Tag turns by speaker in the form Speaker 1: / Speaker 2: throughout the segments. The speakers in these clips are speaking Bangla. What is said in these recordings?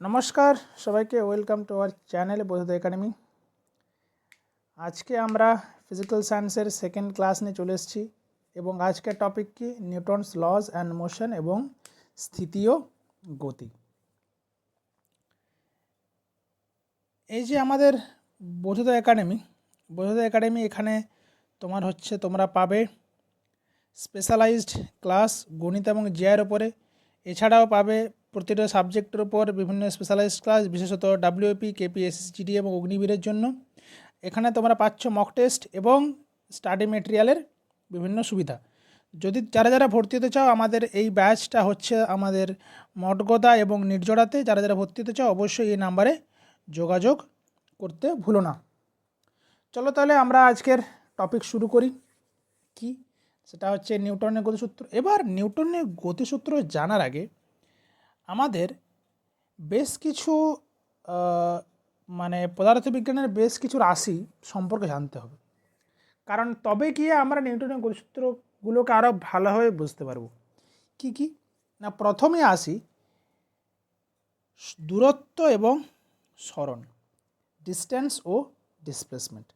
Speaker 1: নমস্কার সবাইকে, welcome to our channel Bodhoday academy. আজকে আমরা ফিজিক্যাল সায়েন্সের সেকেন্ড ক্লাস নিয়ে চলে এসেছি এবং আজকের টপিক কি নিউটনস লজ অ্যান্ড মোশন এবং স্থিতি ও গতি। এই যে আমাদের বোধোদয় একাডেমি এখানে তোমরা পাবে স্পেশালাইজড ক্লাস গণিত এবং জিআইয়ের উপরে। এছাড়াও পাবে প্রতিটা সাবজেক্টের উপর বিভিন্ন স্পেশালাইজড ক্লাস, বিশেষত ডাব্লিউপি, কেপি, এসএসজিডি এবং অগ্নিবীরের জন্য। এখানে তোমরা পাচ্ছ মক টেস্ট এবং স্টাডি মেটেরিয়ালের বিভিন্ন সুবিধা। যদি যারা ভর্তি হতে চাও, আমাদের এই ব্যাচটা হচ্ছে আমাদের মঠগোদা এবং নির্জরাতে। যারা ভর্তি হতে চাও অবশ্যই এই নাম্বারে যোগাযোগ করতে ভুলো না। চলো তাহলে আমরা আজকের টপিক শুরু করি। কি সেটা হচ্ছে নিউটনের গতিসূত্র। এবার নিউটনের গতিসূত্র জানার আগে আমাদের বেশ কিছু পদার্থবিজ্ঞানের বেশ কিছু রাশি সম্পর্কে জানতে হবে, কারণ তবে গিয়ে আমরা নিউটনের গতিসূত্রগুলোকে আরও ভালোভাবে বুঝতে পারব। কি না, প্রথমে আসি দূরত্ব এবং সরণ, ডিস্টেন্স ও ডিসপ্লেসমেন্ট।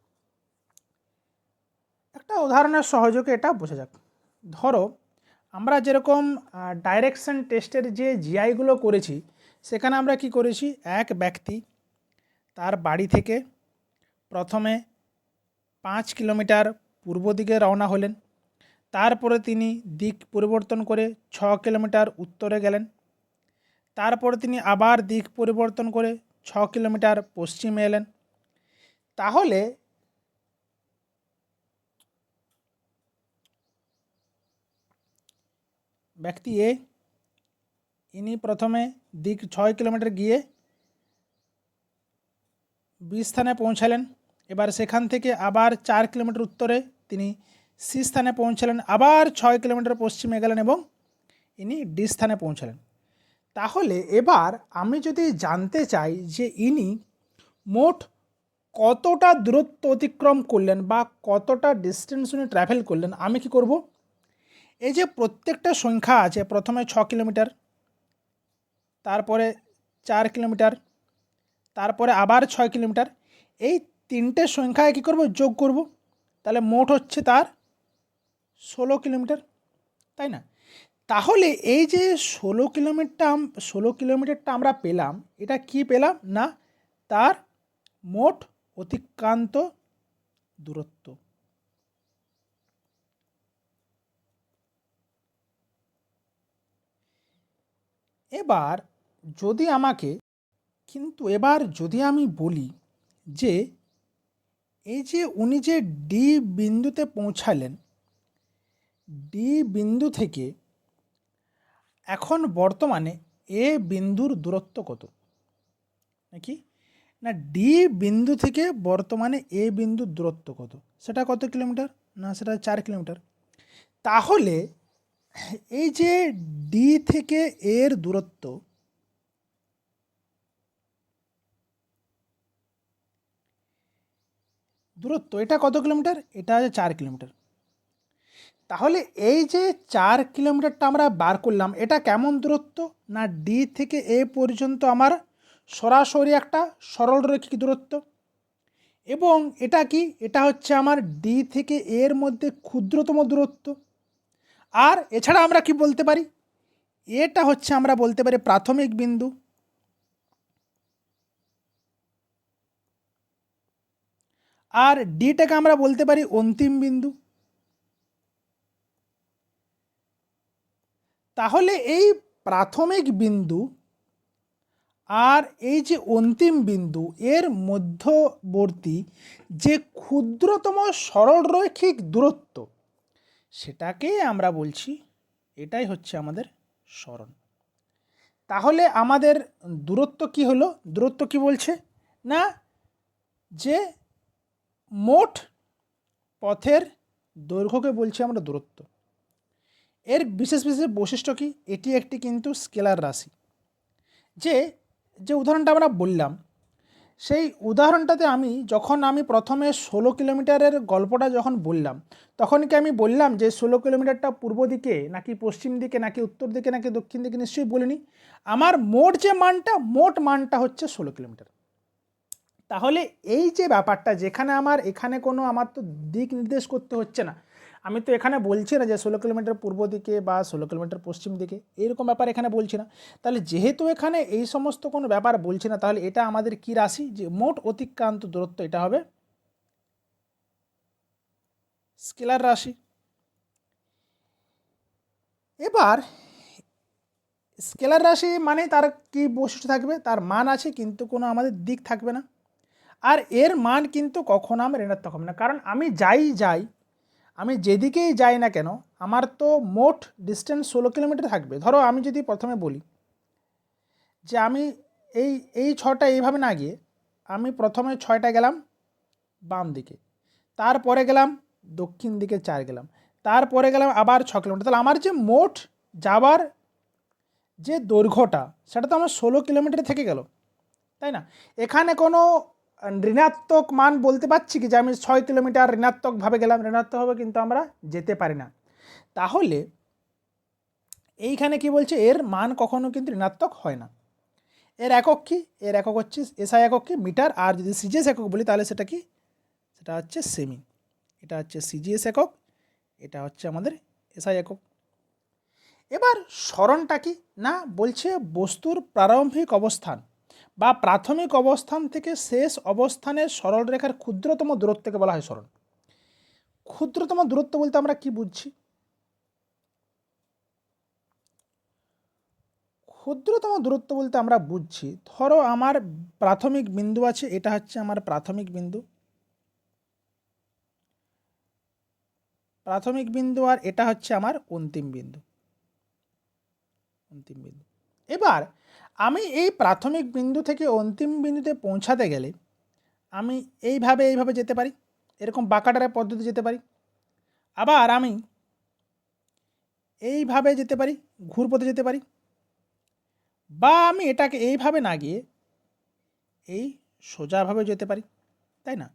Speaker 1: একটা উদাহরণের সহযোগে এটা বোঝা যাক। ধরো আমরা যেরকম ডাইরেকশন টেস্টের যে জিআইগুলো করেছি, সেখানে আমরা কি করেছি, এক ব্যক্তি তার বাড়ি থেকে প্রথমে 5 কিলোমিটার পূর্ব দিকে রওনা হলেন। তারপরে তিনি দিক পরিবর্তন করে 6 কিলোমিটার উত্তরে গেলেন। তারপরে তিনি আবার দিক পরিবর্তন করে 6 কিলোমিটার পশ্চিমে এলেন। তাহলে ব্যক্তি এ, ইনি প্রথমে দিক 6 কিলোমিটার গিয়ে বি স্থানে পৌঁছালেন। এবার সেখান থেকে আবার 4 কিলোমিটার উত্তরে তিনি সি স্থানে পৌঁছালেন, আবার 6 কিলোমিটার পশ্চিমে গেলেন এবং ইনি ডি স্থানে পৌঁছালেন। তাহলে এবার আমি যদি জানতে চাই যে ইনি মোট কতটা দূরত্ব অতিক্রম করলেন বা কতটা ডিস্টেন্স উনি ট্রাভেল করলেন, আমি কি করব, এই যে প্রত্যেকটা সংখ্যা আছে, প্রথমে 6 কিলোমিটার, তারপরে 4 কিলোমিটার, তারপরে আবার 6 কিলোমিটার, এই তিনটে সংখ্যায় কী করব, যোগ করব। তাহলে মোট হচ্ছে তার 16 কিলোমিটার, তাই না? তাহলে এই যে 16 কিলোমিটারটা আমরা পেলাম, এটা কি পেলাম না, তার মোট অতিক্রান্ত দূরত্ব। এবার যদি আমি বলি যে এই যে উনি যে ডি বিন্দুতে পৌঁছালেন, ডি বিন্দু থেকে এখন বর্তমানে এ বিন্দুর দূরত্ব কত, নাকি না ডি বিন্দু থেকে বর্তমানে এ বিন্দুর দূরত্ব কত, সেটা কত কিলোমিটার, না সেটা 4 কিলোমিটার। তাহলে এই যে ডি থেকে এর দূরত্ব, এটা কত কিলোমিটার, এটা আছে 4 কিলোমিটার। তাহলে এই যে 4 কিলোমিটারটা আমরা বার করলাম, এটা কেমন দূরত্ব, না ডি থেকে এ পর্যন্ত আমার সরাসরি একটা সরলরৈখিক দূরত্ব। এবং এটা কি, এটা হচ্ছে আমার ডি থেকে এর মধ্যে ক্ষুদ্রতম দূরত্ব। আর এছাড়া আমরা কি বলতে পারি, এটা হচ্ছে আমরা বলতে পারি প্রাথমিক বিন্দু, আর ডিটাকে আমরা বলতে পারি অন্তিম বিন্দু। তাহলে এই প্রাথমিক বিন্দু আর এই যে অন্তিম বিন্দু, এর মধ্যবর্তী যে ক্ষুদ্রতম সরলরৈখিক দূরত্ব, সেটাকে আমরা বলছি, এটাই হচ্ছে আমাদের সরণ। তাহলে আমাদের দূরত্ব কি হলো, দূরত্ব কি বলছে না, যে মোট পথের দৈর্ঘ্যকে বলছি আমরা দূরত্ব। এর বিশেষ বৈশিষ্ট্য কি, এটি একটি কিন্তু স্কেলার রাশি। যে উদাহরণটা আমরা বললাম সেই উদাহরণটাতে যখন আমি প্রথমে 16 কিলোমিটারের গল্পটা যখন বললাম, তখন কি আমি বললাম যে 16 কিলোমিটারটা পূর্ব দিকে নাকি পশ্চিম দিকে নাকি উত্তর দিকে নাকি দক্ষিণ দিকে? নিশ্চয়ই বলিনি। আমার মোট মানটা হচ্ছে 16 কিলোমিটার। তাহলে এই যে ব্যাপারটা, যেখানে এখানে আমার তো দিক নির্দেশ করতে হচ্ছে না, আমি তো এখানে বলছি না যে 16 কিলোমিটার পূর্ব দিকে বা 16 কিলোমিটার পশ্চিম দিকে, এইরকম ব্যাপার এখানে বলছি না। তাহলে যেহেতু এখানে এই সমস্ত কোনো ব্যাপার বলছি না, তাহলে এটা আমাদের কি রাশি? যে মোট অতিক্রান্ত দূরত্ব, এটা হবে স্কেলার রাশি। এবার স্কেলার রাশি মানে তার কি বৈশিষ্ট্য থাকবে? তার মান আছে কিন্তু কোনো আমাদের দিক থাকবে না। আর এর মান কিন্তু কখনো আমার ঋণাত্মক হবে না, কারণ আমি যেদিকেই যাই না কেন আমার তো মোট ডিস্টেন্স 16 কিলোমিটার থাকবে। ধরো আমি যদি প্রথমে বলি যে আমি এই 6টা এইভাবে না গিয়ে আমি প্রথমে 6টা গেলাম বাম দিকে, তারপরে গেলাম দক্ষিণ দিকে 4 গেলাম, তারপরে গেলাম আবার 6 কিলোমিটার, তাহলে আমার যে মোট যাবার যে দৈর্ঘ্যটা সেটা তো আমার 16 কিলোমিটার থেকে গেল, তাই না? এখানে কোনো ঋণাত্মক মান বলতে পারছি কি যে আমি 6 কিলোমিটার ঋণাত্মকভাবে গেলাম? ঋণাত্মকভাবে কিন্তু আমরা যেতে পারি না। তাহলে এইখানে কি বলছে? এর মান কখনো কিন্তু ঋণাত্মক হয় না। এর একক কি? এর একক হচ্ছে এসআই একক কি? মিটার। আর যদি সিজিএস একক বলি তাহলে সেটা কি? সেটা হচ্ছে সেমি। এটা হচ্ছে সিজিএস একক, এটা হচ্ছে আমাদের এসআই একক। এবার সরণটা কি না বলছে? বস্তুর প্রারম্ভিক অবস্থান বা প্রাথমিক অবস্থান থেকে শেষ অবস্থানের সরলরেখার ক্ষুদ্রতম দূরত্বকে বলা হয় সরণ। ক্ষুদ্রতম দূরত্ব বলতে আমরা কি বুঝছি? ক্ষুদ্রতম দূরত্ব বলতে আমরা বুঝছি, ধরো আমার প্রাথমিক বিন্দু আছে, এটা হচ্ছে আমার প্রাথমিক বিন্দু আর এটা হচ্ছে আমার অন্তিম বিন্দু। এবার আমি এই প্রাথমিক বিন্দু থেকে অন্তিম বিন্দুতে পৌঁছাতে গেলে আমি এইভাবে যেতে পারি, এরকম বাঁকাটারে পদ্ধতি যেতে পারি। আবার আমি এইভাবে যেতে পারি, ঘুরপথে যেতে পারি, বা আমি এটাকে এইভাবে না গিয়ে এই সোজাভাবে যেতে পারি, তাই না?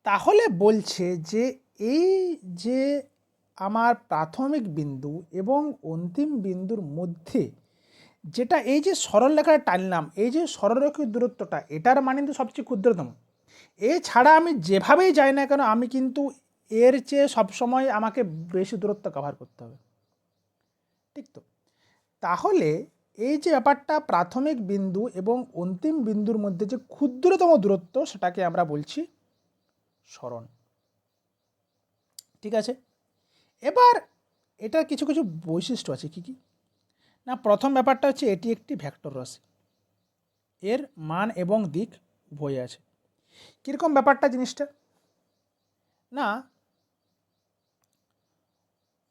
Speaker 1: তাহলে বলছে যে এই যে আমার প্রাথমিক বিন্দু এবং অন্তিম বিন্দুর মধ্যে যেটা এই যে সরলরেখাটা টানলাম, এই যে সরলরেখার দূরত্বটা, এটার মান কিন্তু সবচেয়ে ক্ষুদ্রতম। এছাড়া আমি যেভাবেই যাই না কেন আমি কিন্তু এর চেয়ে সবসময় আমাকে বেশি দূরত্ব কভার করতে হবে, ঠিক তো? তাহলে এই যে ব্যাপারটা, প্রাথমিক বিন্দু এবং অন্তিম বিন্দুর মধ্যে যে ক্ষুদ্রতম দূরত্ব, সেটাকে আমরা বলছি সরণ, ঠিক আছে? এবার এটার কিছু কিছু বৈশিষ্ট্য আছে। কি কি না, প্রথম ব্যাপারটা হচ্ছে এটি একটি ভেক্টর রাশি, এর মান এবং দিক উভয় আছে। কীরকম ব্যাপারটা জিনিসটা? না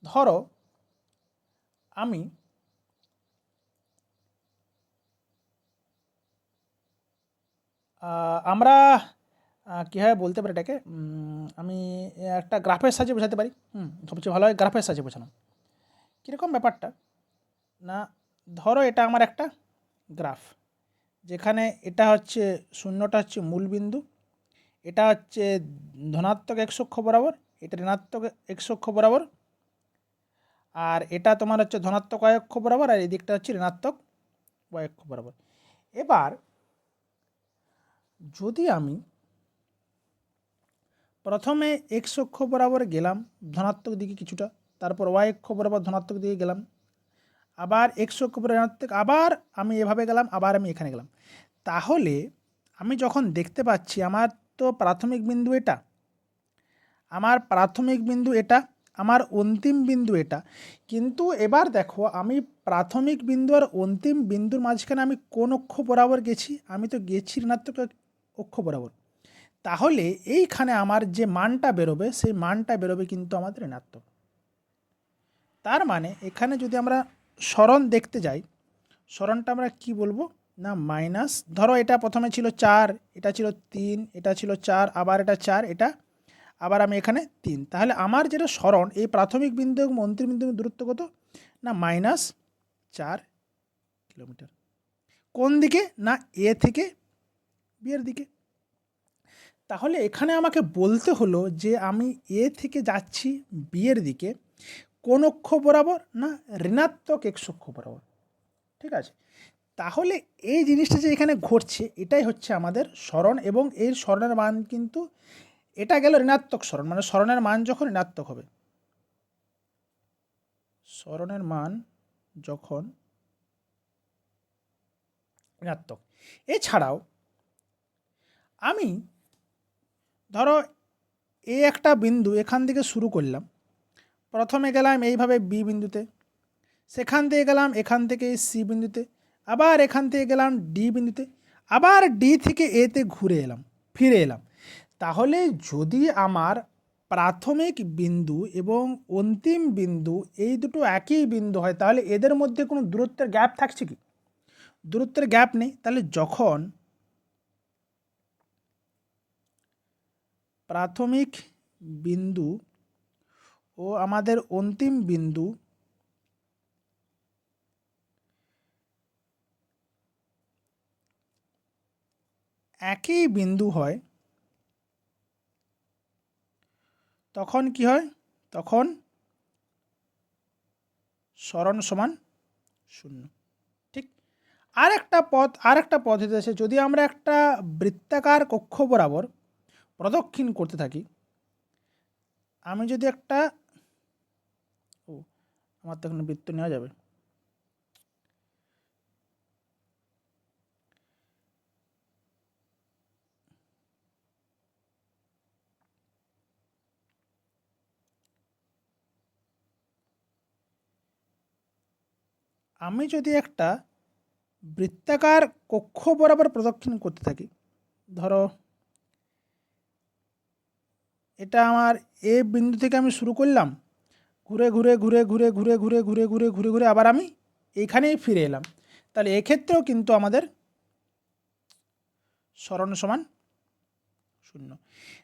Speaker 1: ধরো আমি আমরা কীভাবে বলতে পারি এটাকে, আমি একটা গ্রাফের সাহায্যে বোঝাতে পারি। সবচেয়ে ভালো হয় গ্রাফের সাহায্যে বোঝানো। কীরকম ব্যাপারটা না, ধরো এটা আমার একটা গ্রাফ, যেখানে এটা হচ্ছে শূন্যটা হচ্ছে মূল বিন্দু, এটা হচ্ছে ধনাত্মক x অক্ষ বরাবর, এটা ঋণাত্মক x অক্ষ বরাবর, আর এটা তোমার হচ্ছে ধনাত্মক y অক্ষ বরাবর, আর এই দিকটা হচ্ছে ঋণাত্মক y অক্ষ বরাবর। এবার যদি আমি প্রথমে x অক্ষ বরাবর গেলাম ধনাত্মক দিকে কিছুটা, তারপর y অক্ষ বরাবর ধনাত্মক দিকে গেলাম, আবার x অক্ষ বরাবর ঋণাত্মক, আবার আমি এভাবে গেলাম, আবার আমি এখানে গেলাম, তাহলে আমি যখন দেখতে পাচ্ছি আমার তো প্রাথমিক বিন্দু এটা, আমার প্রাথমিক বিন্দু এটা, আমার অন্তিম বিন্দু এটা, কিন্তু এবার দেখো আমি প্রাথমিক বিন্দু আর অন্তিম বিন্দুর মাঝখানে আমি কোন অক্ষ বরাবর গেছি? আমি তো গেছি ঋণাত্মক অক্ষ বরাবর। তাহলে এইখানে আমার যে মানটা বেরোবে সেই মানটা বেরোবে কিন্তু আমাদের ঋণাত্মক। তার মানে এখানে যদি আমরা সরণ দেখতে যাই, সরণটা আমরা কি বলবো না মাইনাস, ধরো এটা প্রথমে ছিল 4, এটা ছিল 3, এটা ছিল 4, আবার এটা 4, এটা আবার আমি এখানে 3, তাহলে আমার যেটা সরণ এই প্রাথমিক বিন্দু এবং অন্তিম বিন্দুর দূরত্ব কত না -4 কিলোমিটার। কোন দিকে না এ থেকে বিয়ের দিকে। তাহলে এখানে আমাকে বলতে হলো যে আমি এ থেকে যাচ্ছি বিয়ের দিকে কোন অক্ষ বরাবর, না ঋণাত্মক এক্স অক্ষ বরাবর। ঠিক আছে, তাহলে এই জিনিসটা যে এখানে ঘটছে এটাই হচ্ছে আমাদের সরণ, এবং এর সরণের মান কিন্তু এটা গেল ঋণাত্মক সরণ, মানে সরণের মান যখন ঋণাত্মক হবে, সরণের মান যখন ঋণাত্মক। এছাড়াও আমি ধরো এ একটা বিন্দু এখান থেকে শুরু করলাম, প্রথমে গেলাম এইভাবে বি বিন্দুতে, সেখান থেকে গেলাম এখান থেকে সি বিন্দুতে, আবার এখান থেকে গেলাম ডি বিন্দুতে, আবার ডি থেকে এতে ঘুরে এলাম, ফিরে এলাম। তাহলে যদি আমার প্রাথমিক বিন্দু এবং অন্তিম বিন্দু এই দুটো একই বিন্দু হয়, তাহলে এদের মধ্যে কোনো দূরত্বের গ্যাপ থাকছে কি? দূরত্বের গ্যাপ নেই। তাহলে যখন প্রাথমিক বিন্দু ও আমাদের অন্তিম বিন্দু একই বিন্দু হয়, তখন কি হয়? তখন সরণ সমান শূন্য। ঠিক, আর একটা পদ্ধতি আছে। যদি আমরা একটা বৃত্তাকার কক্ষ বরাবর প্রদক্ষিণ করতে থাকি, আমি যদি একটা আমার তো এখানে বৃত্ত নেওয়া যাবে, আমি যদি একটা বৃত্তাকার কক্ষ বরাবর প্রদক্ষিণ করতে থাকি, ধরো এটা আমার এ বিন্দু থেকে আমি শুরু করলাম, ঘুরে ঘুরে ঘুরে ঘুরে ঘুরে ঘুরে ঘুরে ঘুরে ঘুরে ঘুরে আবার আমি এইখানেই ফিরে এলাম, তাহলে এক্ষেত্রেও কিন্তু আমাদের সরণ সমান শূন্য।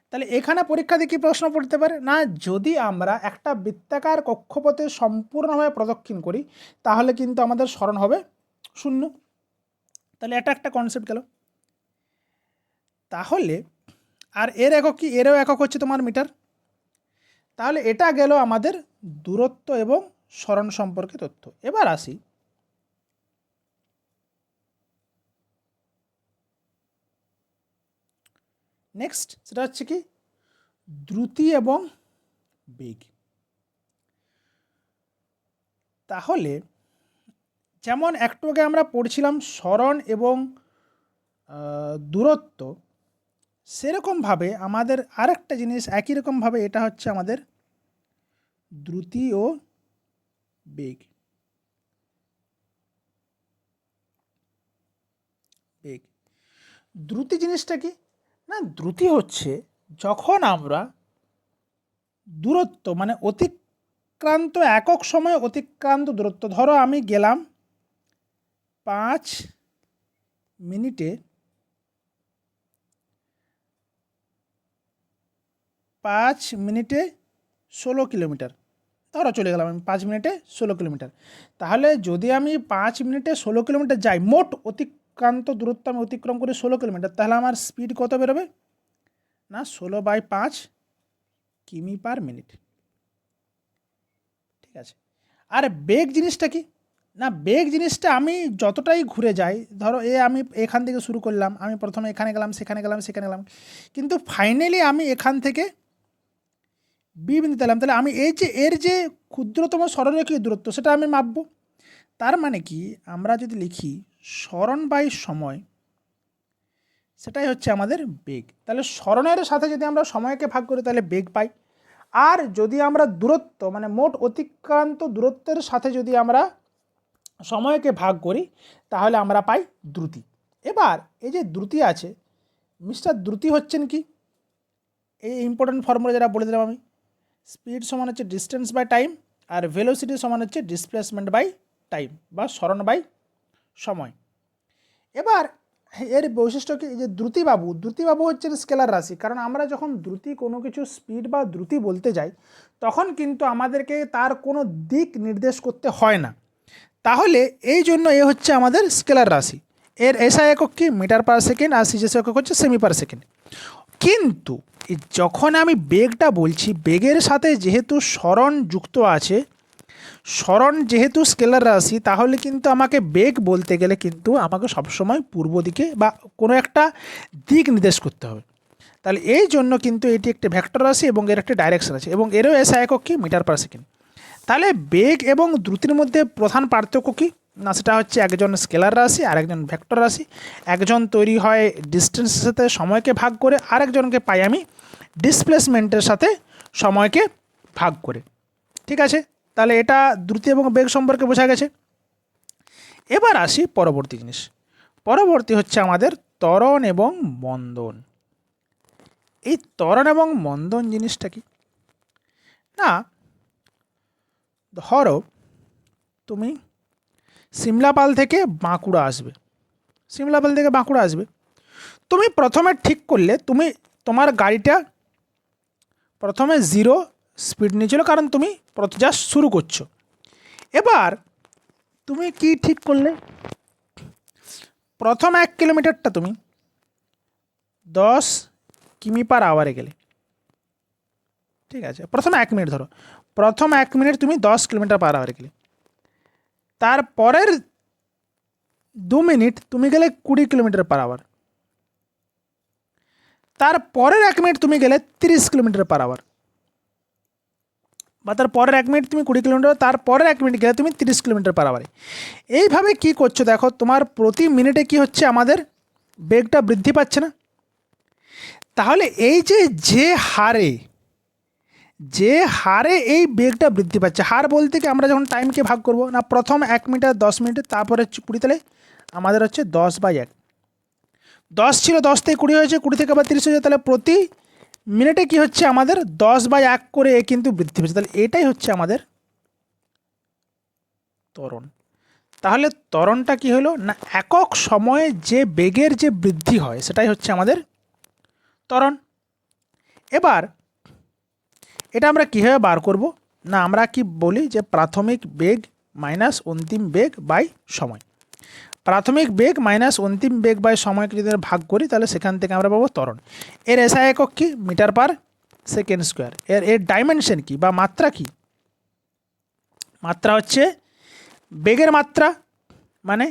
Speaker 1: তাহলে এখানে পরীক্ষাতে কী প্রশ্ন পড়তে পারে, না যদি আমরা একটা বৃত্তাকার কক্ষপথে সম্পূর্ণভাবে প্রদক্ষিণ করি তাহলে কিন্তু আমাদের সরণ হবে শূন্য। তাহলে এটা একটা কনসেপ্ট গেল। তাহলে আর এর একক কি? এরও একক হচ্ছে তোমার মিটার। তাহলে এটা গেল আমাদের দূরত্ব এবং সরণ সম্পর্কে তথ্য। এবার আসি নেক্সট, সেটা হচ্ছে কি দ্রুতি এবং বেগ। তাহলে যেমন একটু আগে আমরা পড়ছিলাম সরণ এবং দূরত্ব, সেরকমভাবে আমাদের আরেকটা জিনিস একই রকমভাবে এটা হচ্ছে আমাদের দ্রুতি ও বেগ। বেগ, দ্রুতি জিনিসটা কি? না দ্রুতি হচ্ছে যখন আমরা দূরত্ব মানে অতিক্রান্ত একক সময়ে অতিক্রান্ত দূরত্ব, ধরো আমি গেলাম 5 মিনিটে 16 কিলোমিটার, ধরো চলে গেলাম আমি 5 মিনিটে 16 কিলোমিটার। তাহলে যদি আমি 5 মিনিটে 16 কিলোমিটার যাই, মোট অতিক্রান্ত দূরত্ব আমি অতিক্রম করি 16 কিলোমিটার, তাহলে আমার স্পিড কত বেরোবে? না 16/5 কিমি পার মিনিট। ঠিক আছে, আর বেগ জিনিসটা কি? না বেগ জিনিসটা আমি যতটাই ঘুরে যাই, ধরো আমি এখান থেকে শুরু করলাম, আমি প্রথমে এখানে গেলাম, সেখানে গেলাম, সেখানে গেলাম, কিন্তু ফাইনালি আমি এখান থেকে বি বিন্দুতে এলাম, তাহলে আমি এই যে এর যে ক্ষুদ্রতম সরলরেখীয় দূরত্ব সেটা আমি মাপবো। তার মানে কি আমরা যদি লিখি সরণ বাই সময়, সেটাই হচ্ছে আমাদের বেগ। তাহলে সরণের সাথে যদি আমরা সময়কে ভাগ করি তাহলে বেগ পাই, আর যদি আমরা দূরত্ব মানে মোট অতিক্রান্ত দূরত্বের সাথে যদি আমরা সময়কে ভাগ করি তাহলে আমরা পাই দ্রুতি। এবার এই যে দ্রুতি আছে, মিস্টার দ্রুতি হচ্ছেন কি? এই ইম্পর্টেন্ট ফর্মুলা যেটা বলে দিলাম আমি, স্পিড সমান হচ্ছে ডিস্টেন্স বাই টাইম, আর ভেলোসিটি সমান হচ্ছে ডিসপ্লেসমেন্ট বাই টাইম বা সরণ বাই সময়। এবার এর বৈশিষ্ট্য কি? যে দ্রুতিবাবু হচ্ছেন স্কেলার রাশি, কারণ আমরা যখন দ্রুতি কোনো কিছু স্পিড বা দ্রুতি বলতে যাই তখন কিন্তু আমাদেরকে তার কোনো দিক নির্দেশ করতে হয় না, তাহলে এই জন্য এ হচ্ছে আমাদের স্কেলার রাশি। এর এসআই একক কি মিটার পার সেকেন্ড, আর সিজিএস একক হচ্ছে সেমি পার সেকেন্ড। কিন্তু যখন আমি বেগটা বলছি, বেগের সাথে যেহেতু সরণ যুক্ত আছে, সরণ যেহেতু স্কেলার রাশি, তাহলে কিন্তু আমাকে বেগ বলতে গেলে কিন্তু আমাকে সবসময় পূর্ব দিকে বা কোনো একটা দিক নির্দেশ করতে হবে। তাহলে এই জন্য কিন্তু এটি একটি ভেক্টর রাশি এবং এর একটি ডাইরেকশন আছে, এবং এরও এসআই একক কি মিটার পার সেকেন্ড। তাহলে বেগ এবং দ্রুতির মধ্যে প্রধান পার্থক্য কী না, সেটা হচ্ছে একজন স্কেলার রাশি আর একজন ভেক্টর রাশি। একজন তৈরি হয় ডিস্টেন্সের সাথে সময়কে ভাগ করে, আরেকজনকে পাই আমি ডিসপ্লেসমেন্টের সাথে সময়কে ভাগ করে। ঠিক আছে, তাহলে এটা দ্রুতি এবং বেগ সম্পর্কে বোঝা গেছে। এবার আসি পরবর্তী জিনিস। পরবর্তী হচ্ছে আমাদের ত্বরণ এবং মন্দন। এই ত্বরণ এবং মন্দন জিনিসটা কি না, ধরো তুমি সিমলাপাল থেকে বাঁকুড়া আসবে, সিমলাপাল থেকে বাঁকুড়া আসবে, তুমি প্রথমে ঠিক করলে তুমি তোমার গাড়িটা প্রথমে 0 স্পিড নিয়েছিল, কারণ তুমি জাস্ট শুরু করছো। এবার তুমি কি ঠিক করলে, প্রথম 1 কিলোমিটারটা তুমি 10 কিমি পার আওয়ারে গেলে। ঠিক আছে, প্রথম 1 মিনিট ধরো, প্রথম 1 মিনিট তুমি 10 কিলোমিটার পার আওয়ারে গেলে। তারপরের 2 মিনিট তুমি গেলে 20 কিলোমিটার পার আওয়ার। তারপরের 1 মিনিট তুমি গেলে 30 কিলোমিটার পার আওয়ার, বা তারপরের 1 মিনিট তুমি 20 কিলোমিটার, তারপরের 1 মিনিট গেলে তুমি 30 কিলোমিটার পার আওয়ারে। এইভাবে কি করছো দেখো, তোমার প্রতি মিনিটে কি হচ্ছে, আমাদের বেগটা বৃদ্ধি পাচ্ছে না? তাহলে এই যে হারে এই বেগটা বৃদ্ধি পাচ্ছে, হার বলতে কি আমরা যখন টাইমকে ভাগ করব না, প্রথম 1 মিনিট 10 মিনিটে, তারপরে 20, তাহলে আমাদের হচ্ছে 10/1। 10 ছিল, 10 থেকে 20 হয়েছে, 20 থেকে আবার 30 হয়েছে, তাহলে প্রতি মিনিটে কি হচ্ছে আমাদের 10/1 করে কিন্তু বৃদ্ধি পেয়েছে। তাহলে এটাই হচ্ছে আমাদের ত্বরণ। তাহলে ত্বরণটা কি হলো না, একক সময়ে যে বেগের যে বৃদ্ধি হয় সেটাই হচ্ছে আমাদের ত্বরণ। এবার এটা আমরা কীভাবে বার করব না, আমরা কি বলি যে প্রাথমিক বেগ মাইনাস অন্তিম বেগ বাই সময়। প্রাথমিক বেগ মাইনাস অন্তিম বেগ বাই সময়কে যদি ভাগ করি, তাহলে সেখান থেকে আমরা পাবো ত্বরণ। এর এসআই একক কি মিটার পার সেকেন্ড স্কোয়ার। এর ডাইমেনশন কি বা মাত্রা কি, মাত্রা হচ্ছে বেগের মাত্রা মানে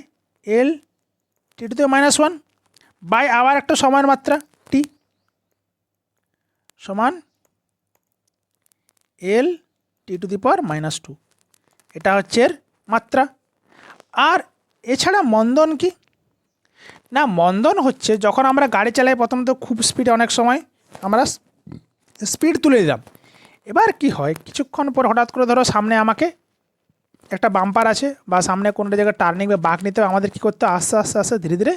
Speaker 1: L(t⁻⁻1) বাই আবার একটা সময়ের মাত্রা t সমান L(t⁻²). এটা হচ্ছে এর মাত্রা। আর এছাড়া মন্দন কি না, মন্দন হচ্ছে যখন আমরা গাড়ি চালাই, প্রথম তো খুব স্পিডে অনেক সময় আমরা স্পিড তুলে দিলাম। এবার কি হয়, কিছুক্ষণ পর হঠাৎ করে ধরো সামনে আমাকে একটা বাম্পার আছে বা সামনে কোনো জায়গায় টার্নিং বা বাঁক নিতে হবে, আমাদের কী করতে আস্তে আস্তে আস্তে ধীরে ধীরে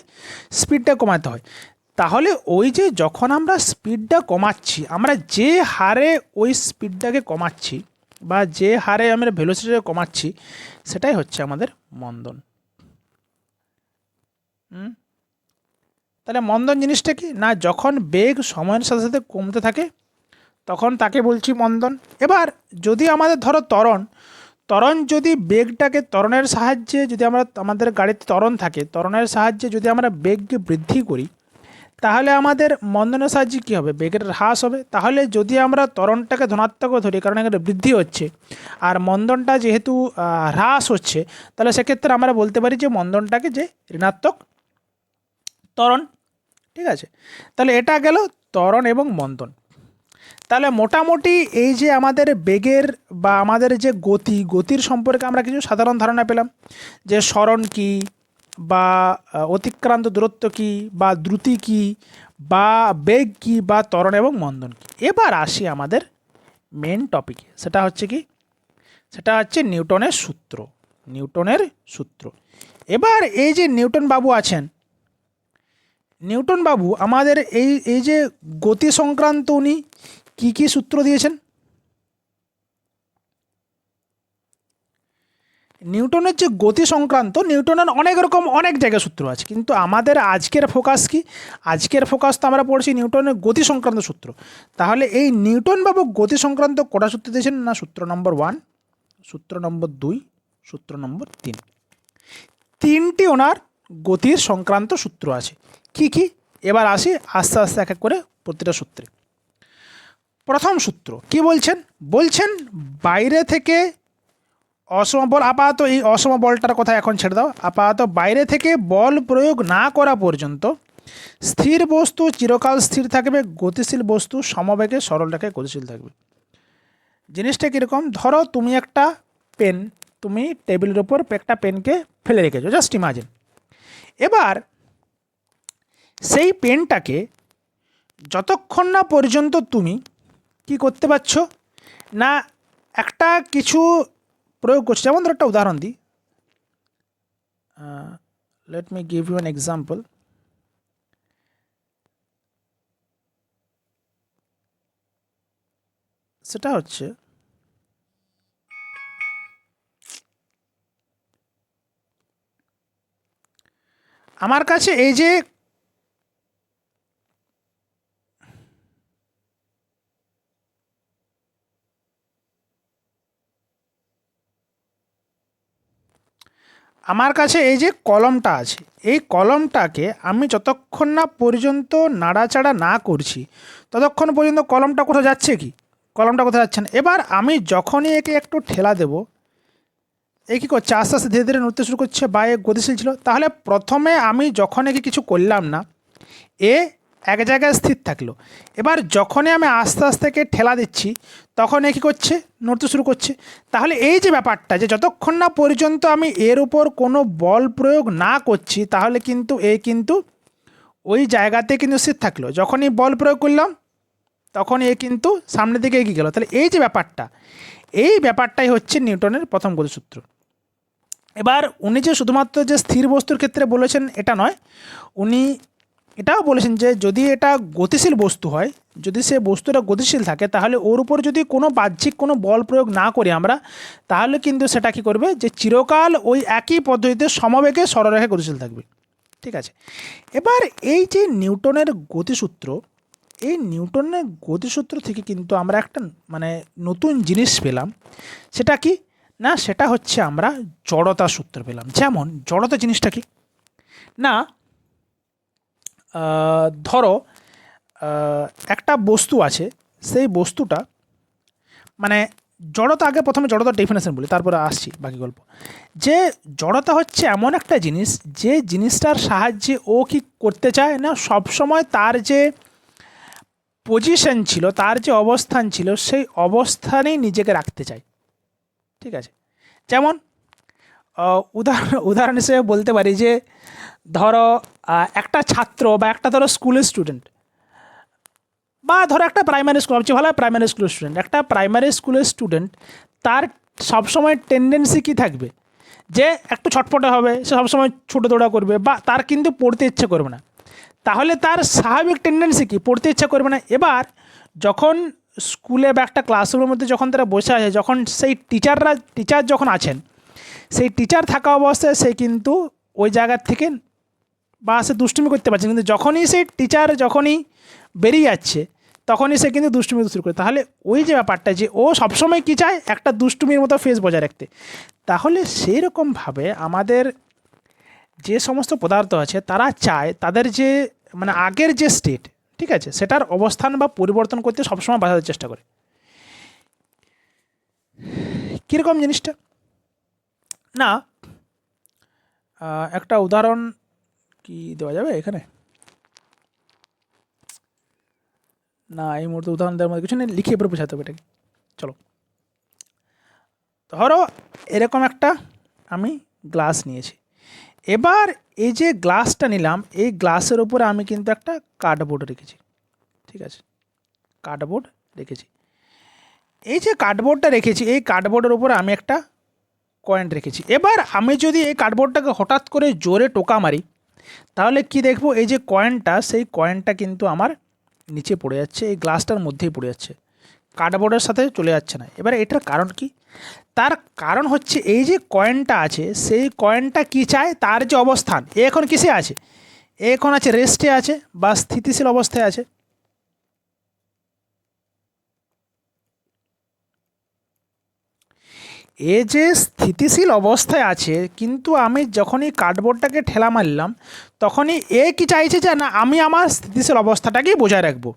Speaker 1: স্পিডটা কমাতে হয়। তাহলে ওই যে যখন আমরা স্পিডটা কমাচ্ছি, আমরা যে হারে ওই স্পিডটাকে কমাচ্ছি বা যে হারে আমরা ভেলোসিটিটা কমাচ্ছি, সেটাই হচ্ছে আমাদের মন্দন। তাহলে মন্দন জিনিসটা কি না, যখন বেগ সময়ের সাথে সাথে কমতে থাকে তখন তাকে বলছি মন্দন। এবার যদি আমাদের ধরো ত্বরণ যদি বেগটাকে ত্বরণের সাহায্যে, যদি আমরা আমাদের গাড়িতে ত্বরণ থাকে, ত্বরণের সাহায্যে যদি আমরা বেগকে বৃদ্ধি করি, তাহলে আমাদের মন্দনের সাহায্যে কী হবে, বেগের হ্রাস হবে। তাহলে যদি আমরা ত্বরণটাকে ধনাত্মক ধরি, কারণ এখানে বৃদ্ধি হচ্ছে, আর মন্দনটা যেহেতু হ্রাস হচ্ছে, তাহলে সেক্ষেত্রে আমরা বলতে পারি যে মন্দনটাকে যে ঋণাত্মক ত্বরণ। ঠিক আছে, তাহলে এটা গেল ত্বরণ এবং মন্দন। তাহলে মোটামুটি এই যে আমাদের বেগের বা আমাদের যে গতির সম্পর্কে আমরা কিছু সাধারণ ধারণা পেলাম, যে সরণ কী বা অতিক্রান্ত দূরত্ব কী বা দ্রুতি কী বা বেগ কী বা ত্বরণ এবং মন্দন কী। এবার আসি আমাদের মেন টপিকে, সেটা হচ্ছে কি, সেটা হচ্ছে নিউটনের সূত্র। এবার এই যে নিউটন বাবু আছেন, নিউটন বাবু আমাদের এই যে গতি সংক্রান্ত উনি কি কি সূত্র দিয়েছেন। নিউটনের যে গতি সংক্রান্ত, নিউটনের অনেক জায়গায় সূত্র আছে, কিন্তু আমাদের আজকের ফোকাস কি, আজকের ফোকাস তো আমরা পড়ছি নিউটনের গতি সংক্রান্ত সূত্র। তাহলে এই নিউটন বাবু গতি সংক্রান্ত কটা সূত্র দিয়েছেন না, সূত্র নম্বর 1, সূত্র নম্বর 2, সূত্র নম্বর 3, তিনটি ওনার গতির সংক্রান্ত সূত্র আছে। কি কি? এবার আসি আস্তে আস্তে এক এক করে প্রতিটা সূত্রে। প্রথম সূত্র কি বলছেন? বলছেন বাইরে থেকে অসম বল, আপাতত এই অসম বলটার কথা এখন ছেড়ে দাও, আপাতত বাইরে থেকে বল প্রয়োগ না করা পর্যন্ত স্থির বস্তু চিরকাল স্থির থাকবে, গতিশীল বস্তু সমবেগে সরল রেখায় গতিশীল থাকবে। জিনিসটা কীরকম? ধরো তুমি একটা পেন, তুমি টেবিলের উপর একটা পেনকে ফেলে রেখেছো, জাস্ট ইমাজিন। এবার সেই পেনটাকে যতক্ষণ না পর্যন্ত তুমি কি করতে পারছো না একটা কিছু প্রয়োগ করছো, যেমন ধরো একটা উদাহরণ দিই, let me give you an example. সেটা হচ্ছে আমার কাছে এই যে এই যে কলমটা আছে, এই কলমটাকে আমি যতক্ষণ না পর্যন্ত নাড়াচাড়া না করছি ততক্ষণ পর্যন্ত কলমটা কোথাও যাচ্ছে কি? কলমটা কোথাও যাচ্ছে না। এবার আমি যখনই একে একটু ঠেলা দেব, এ কী করছে? আস্তে আস্তে ধীরে ধীরে নড়তে শুরু করছে বা এ গতিশীল ছিল। তাহলে প্রথমে আমি যখন একে কিছু করলাম না, এ এক জায়গায় স্থির থাকলো। এবার যখনই আমি আস্তে আস্তে একে ঠেলা দিচ্ছি তখন এ কী করছে? নড়তে শুরু করছে। তাহলে এই যে ব্যাপারটা, যে যতক্ষণ না পর্যন্ত আমি এর উপর কোনো বল প্রয়োগ না করছি তাহলে কিন্তু এ কিন্তু ওই জায়গাতে কিন্তু স্থির থাকলো। যখনই বল প্রয়োগ করলাম তখন এ কিন্তু সামনের দিকে এগিয়ে গেল। তাহলে এই যে ব্যাপারটা, এই ব্যাপারটাই হচ্ছে নিউটনের প্রথম গতিসূত্র। এবার উনি যে শুধুমাত্র যে স্থির বস্তুর ক্ষেত্রে বলেছেন এটা নয়, উনি এটাও বলেছেন যে যদি এটা গতিশীল বস্তু হয়, যদি সে বস্তুটা গতিশীল থাকে তাহলে ওর উপর যদি কোনো বাহ্যিক কোনো বল প্রয়োগ না করি আমরা, তাহলে কিন্তু সেটা কী করবে? যে চিরকাল ওই একই পদ্ধতিতে সমবেগে সরলরেখায় গতিশীল থাকবে। ঠিক আছে। এবার এই যে নিউটনের গতিসূত্র, এই নিউটনের গতিসূত্র থেকে কিন্তু আমরা একটা মানে নতুন জিনিস পেলাম। সেটা কি না, সেটা হচ্ছে আমরা জড়তা সূত্র পেলাম। যেমন জড়তা জিনিসটা কি না, ধরো একটা বস্তু আছে, সেই বস্তুটা মানে জড়তা, আগে প্রথমে জড়তার ডেফিনেশন বলি তারপরে আসছি বাকি গল্প। যে জড়তা হচ্ছে এমন একটা জিনিস, যে জিনিসটার সাহায্যে ও কি করতে চায় না, সবসময় তার যে পজিশন ছিল, তার যে অবস্থান ছিল, সেই অবস্থানেই নিজেকে রাখতে চায়। ঠিক আছে। যেমন উদাহরণ হিসেবে বলতে পারি যে ধরো একটা ছাত্র বা একটা ধরো স্কুলের স্টুডেন্ট, বা ধরো একটা প্রাইমারি স্কুল, সবচেয়ে ভালো প্রাইমারি স্কুলের স্টুডেন্ট, একটা প্রাইমারি স্কুলের স্টুডেন্ট, তার সবসময় টেন্ডেন্সি কী থাকবে? যে একটু ছটপটে হবে, সে সবসময় ছোটো দৌড়া করবে, বা তার কিন্তু পড়তে ইচ্ছে করবে না। তাহলে তার স্বাভাবিক টেন্ডেন্সি কি? পড়তে ইচ্ছা করবে না। এবার যখন স্কুলে বা একটা ক্লাসরুমের মধ্যে যখন তারা বসে আছে, যখন সেই টিচার যখন আছেন, সেই টিচার থাকা অবস্থায় সে কিন্তু ওই জায়গার থেকে বা সে দুষ্টুমি করতে পারছে, কিন্তু যখনই সেই টিচার যখনই বেরিয়ে যাচ্ছে তখনই সে কিন্তু দুষ্টুমি শুরু করে। তাহলে ওই যে ব্যাপারটা, যে ও সবসময় কী চায়? একটা দুষ্টুমির মতো ফেস বজায় রাখতে। তাহলে সেই রকমভাবে আমাদের যে সমস্ত পদার্থ আছে তারা চায় তাদের যে মানে আগের যে স্টেট, ঠিক আছে, সেটার অবস্থান বা পরিবর্তন করতে সবসময় বাঁচাতে চেষ্টা করে। কীরকম জিনিসটা না, একটা উদাহরণ কি দেওয়া যাবে এখানে? না, এই মুহূর্তে উদাহরণ দেওয়ার মধ্যে কিছু নেই, লিখে এবার বোঝাতে হবে এটাকে। চলো, ধরো এরকম একটা আমি গ্লাস নিয়েছি। এবার এই যে গ্লাসটা নিলাম, এই গ্লাসের উপরে আমি কিন্তু একটা কার্ডবোর্ড রেখেছি। ঠিক আছে, কার্ডবোর্ড রেখেছি। এই যে কার্ডবোর্ডটা রেখেছি, এই কার্ডবোর্ডের উপরে আমি একটা কয়েন রেখেছি। এবার আমি যদি এই কার্ডবোর্ডটাকে হঠাৎ করে জোরে টোকা মারি, তাহলে কি দেখব? এই যে কয়েনটা, সেই কয়েনটা কিন্তু আমার নিচে পড়ে যাচ্ছে, এই গ্লাসটার মধ্যেই পড়ে যাচ্ছে, কার্ডবোর্ডের সাথে চলে যাচ্ছে না। এবার এটার কারণ কি? তার কারণ হচ্ছে এই যে কয়েনটা আছে, সেই কয়েনটা কি চায়? তার যে অবস্থান, এ এখন কিসে আছে? এ এখন আছে রেস্টে আছে বা স্থিতিশীল অবস্থায় আছে। এ যে স্থিতিশীল অবস্থায় আছে, কিন্তু আমি যখনই কার্ডবোর্ডটাকে ঠেলা মারলাম তখনই এ কি চাইছে যে না আমি আমার স্থিতিশীল অবস্থাটাকেই বজায় রাখবো।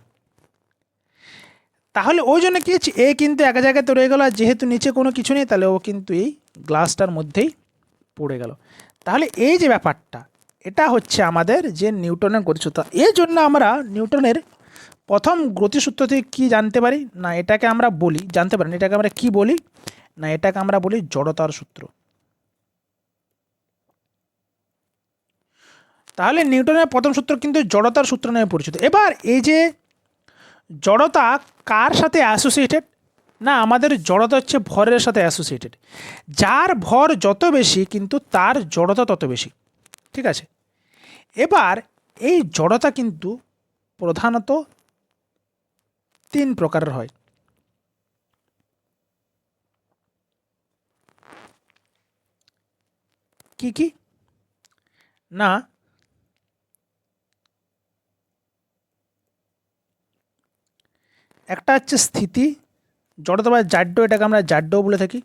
Speaker 1: তাহলে ওই জন্য কী হচ্ছে, এ কিন্তু এক জায়গায় তো রয়ে গেল, আর যেহেতু নিচে কোনো কিছু নেই তাহলে ও কিন্তু এই গ্লাসটার মধ্যেই পড়ে গেল। তাহলে এই যে ব্যাপারটা, এটা হচ্ছে আমাদের যে নিউটনের গতিসূত্র। এর জন্য আমরা নিউটনের প্রথম গতিসূত্র থেকে কী জানতে পারি না, এটাকে আমরা বলি জানতে পারি না, এটাকে আমরা কি বলি না, এটাকে আমরা বলি জড়তার সূত্র। তাহলে নিউটনের প্রথম সূত্র কিন্তু জড়তার সূত্র নামে পরিচিত। এবার এই যে জড়তা কার সাথে অ্যাসোসিয়েটেড না, আমাদের জড়তা হচ্ছে ভরের সাথে অ্যাসোসিয়েটেড। যার ভর যত বেশি কিন্তু তার জড়তা তত বেশি, ঠিক আছে। এবার এই জড়তা কিন্তু প্রধানত তিন প্রকারের হয়। কি কি না, একটা হচ্ছে স্থিতি জড়তা বা জাড্য, এটাকে আমরা জাড্য বলে থাকি।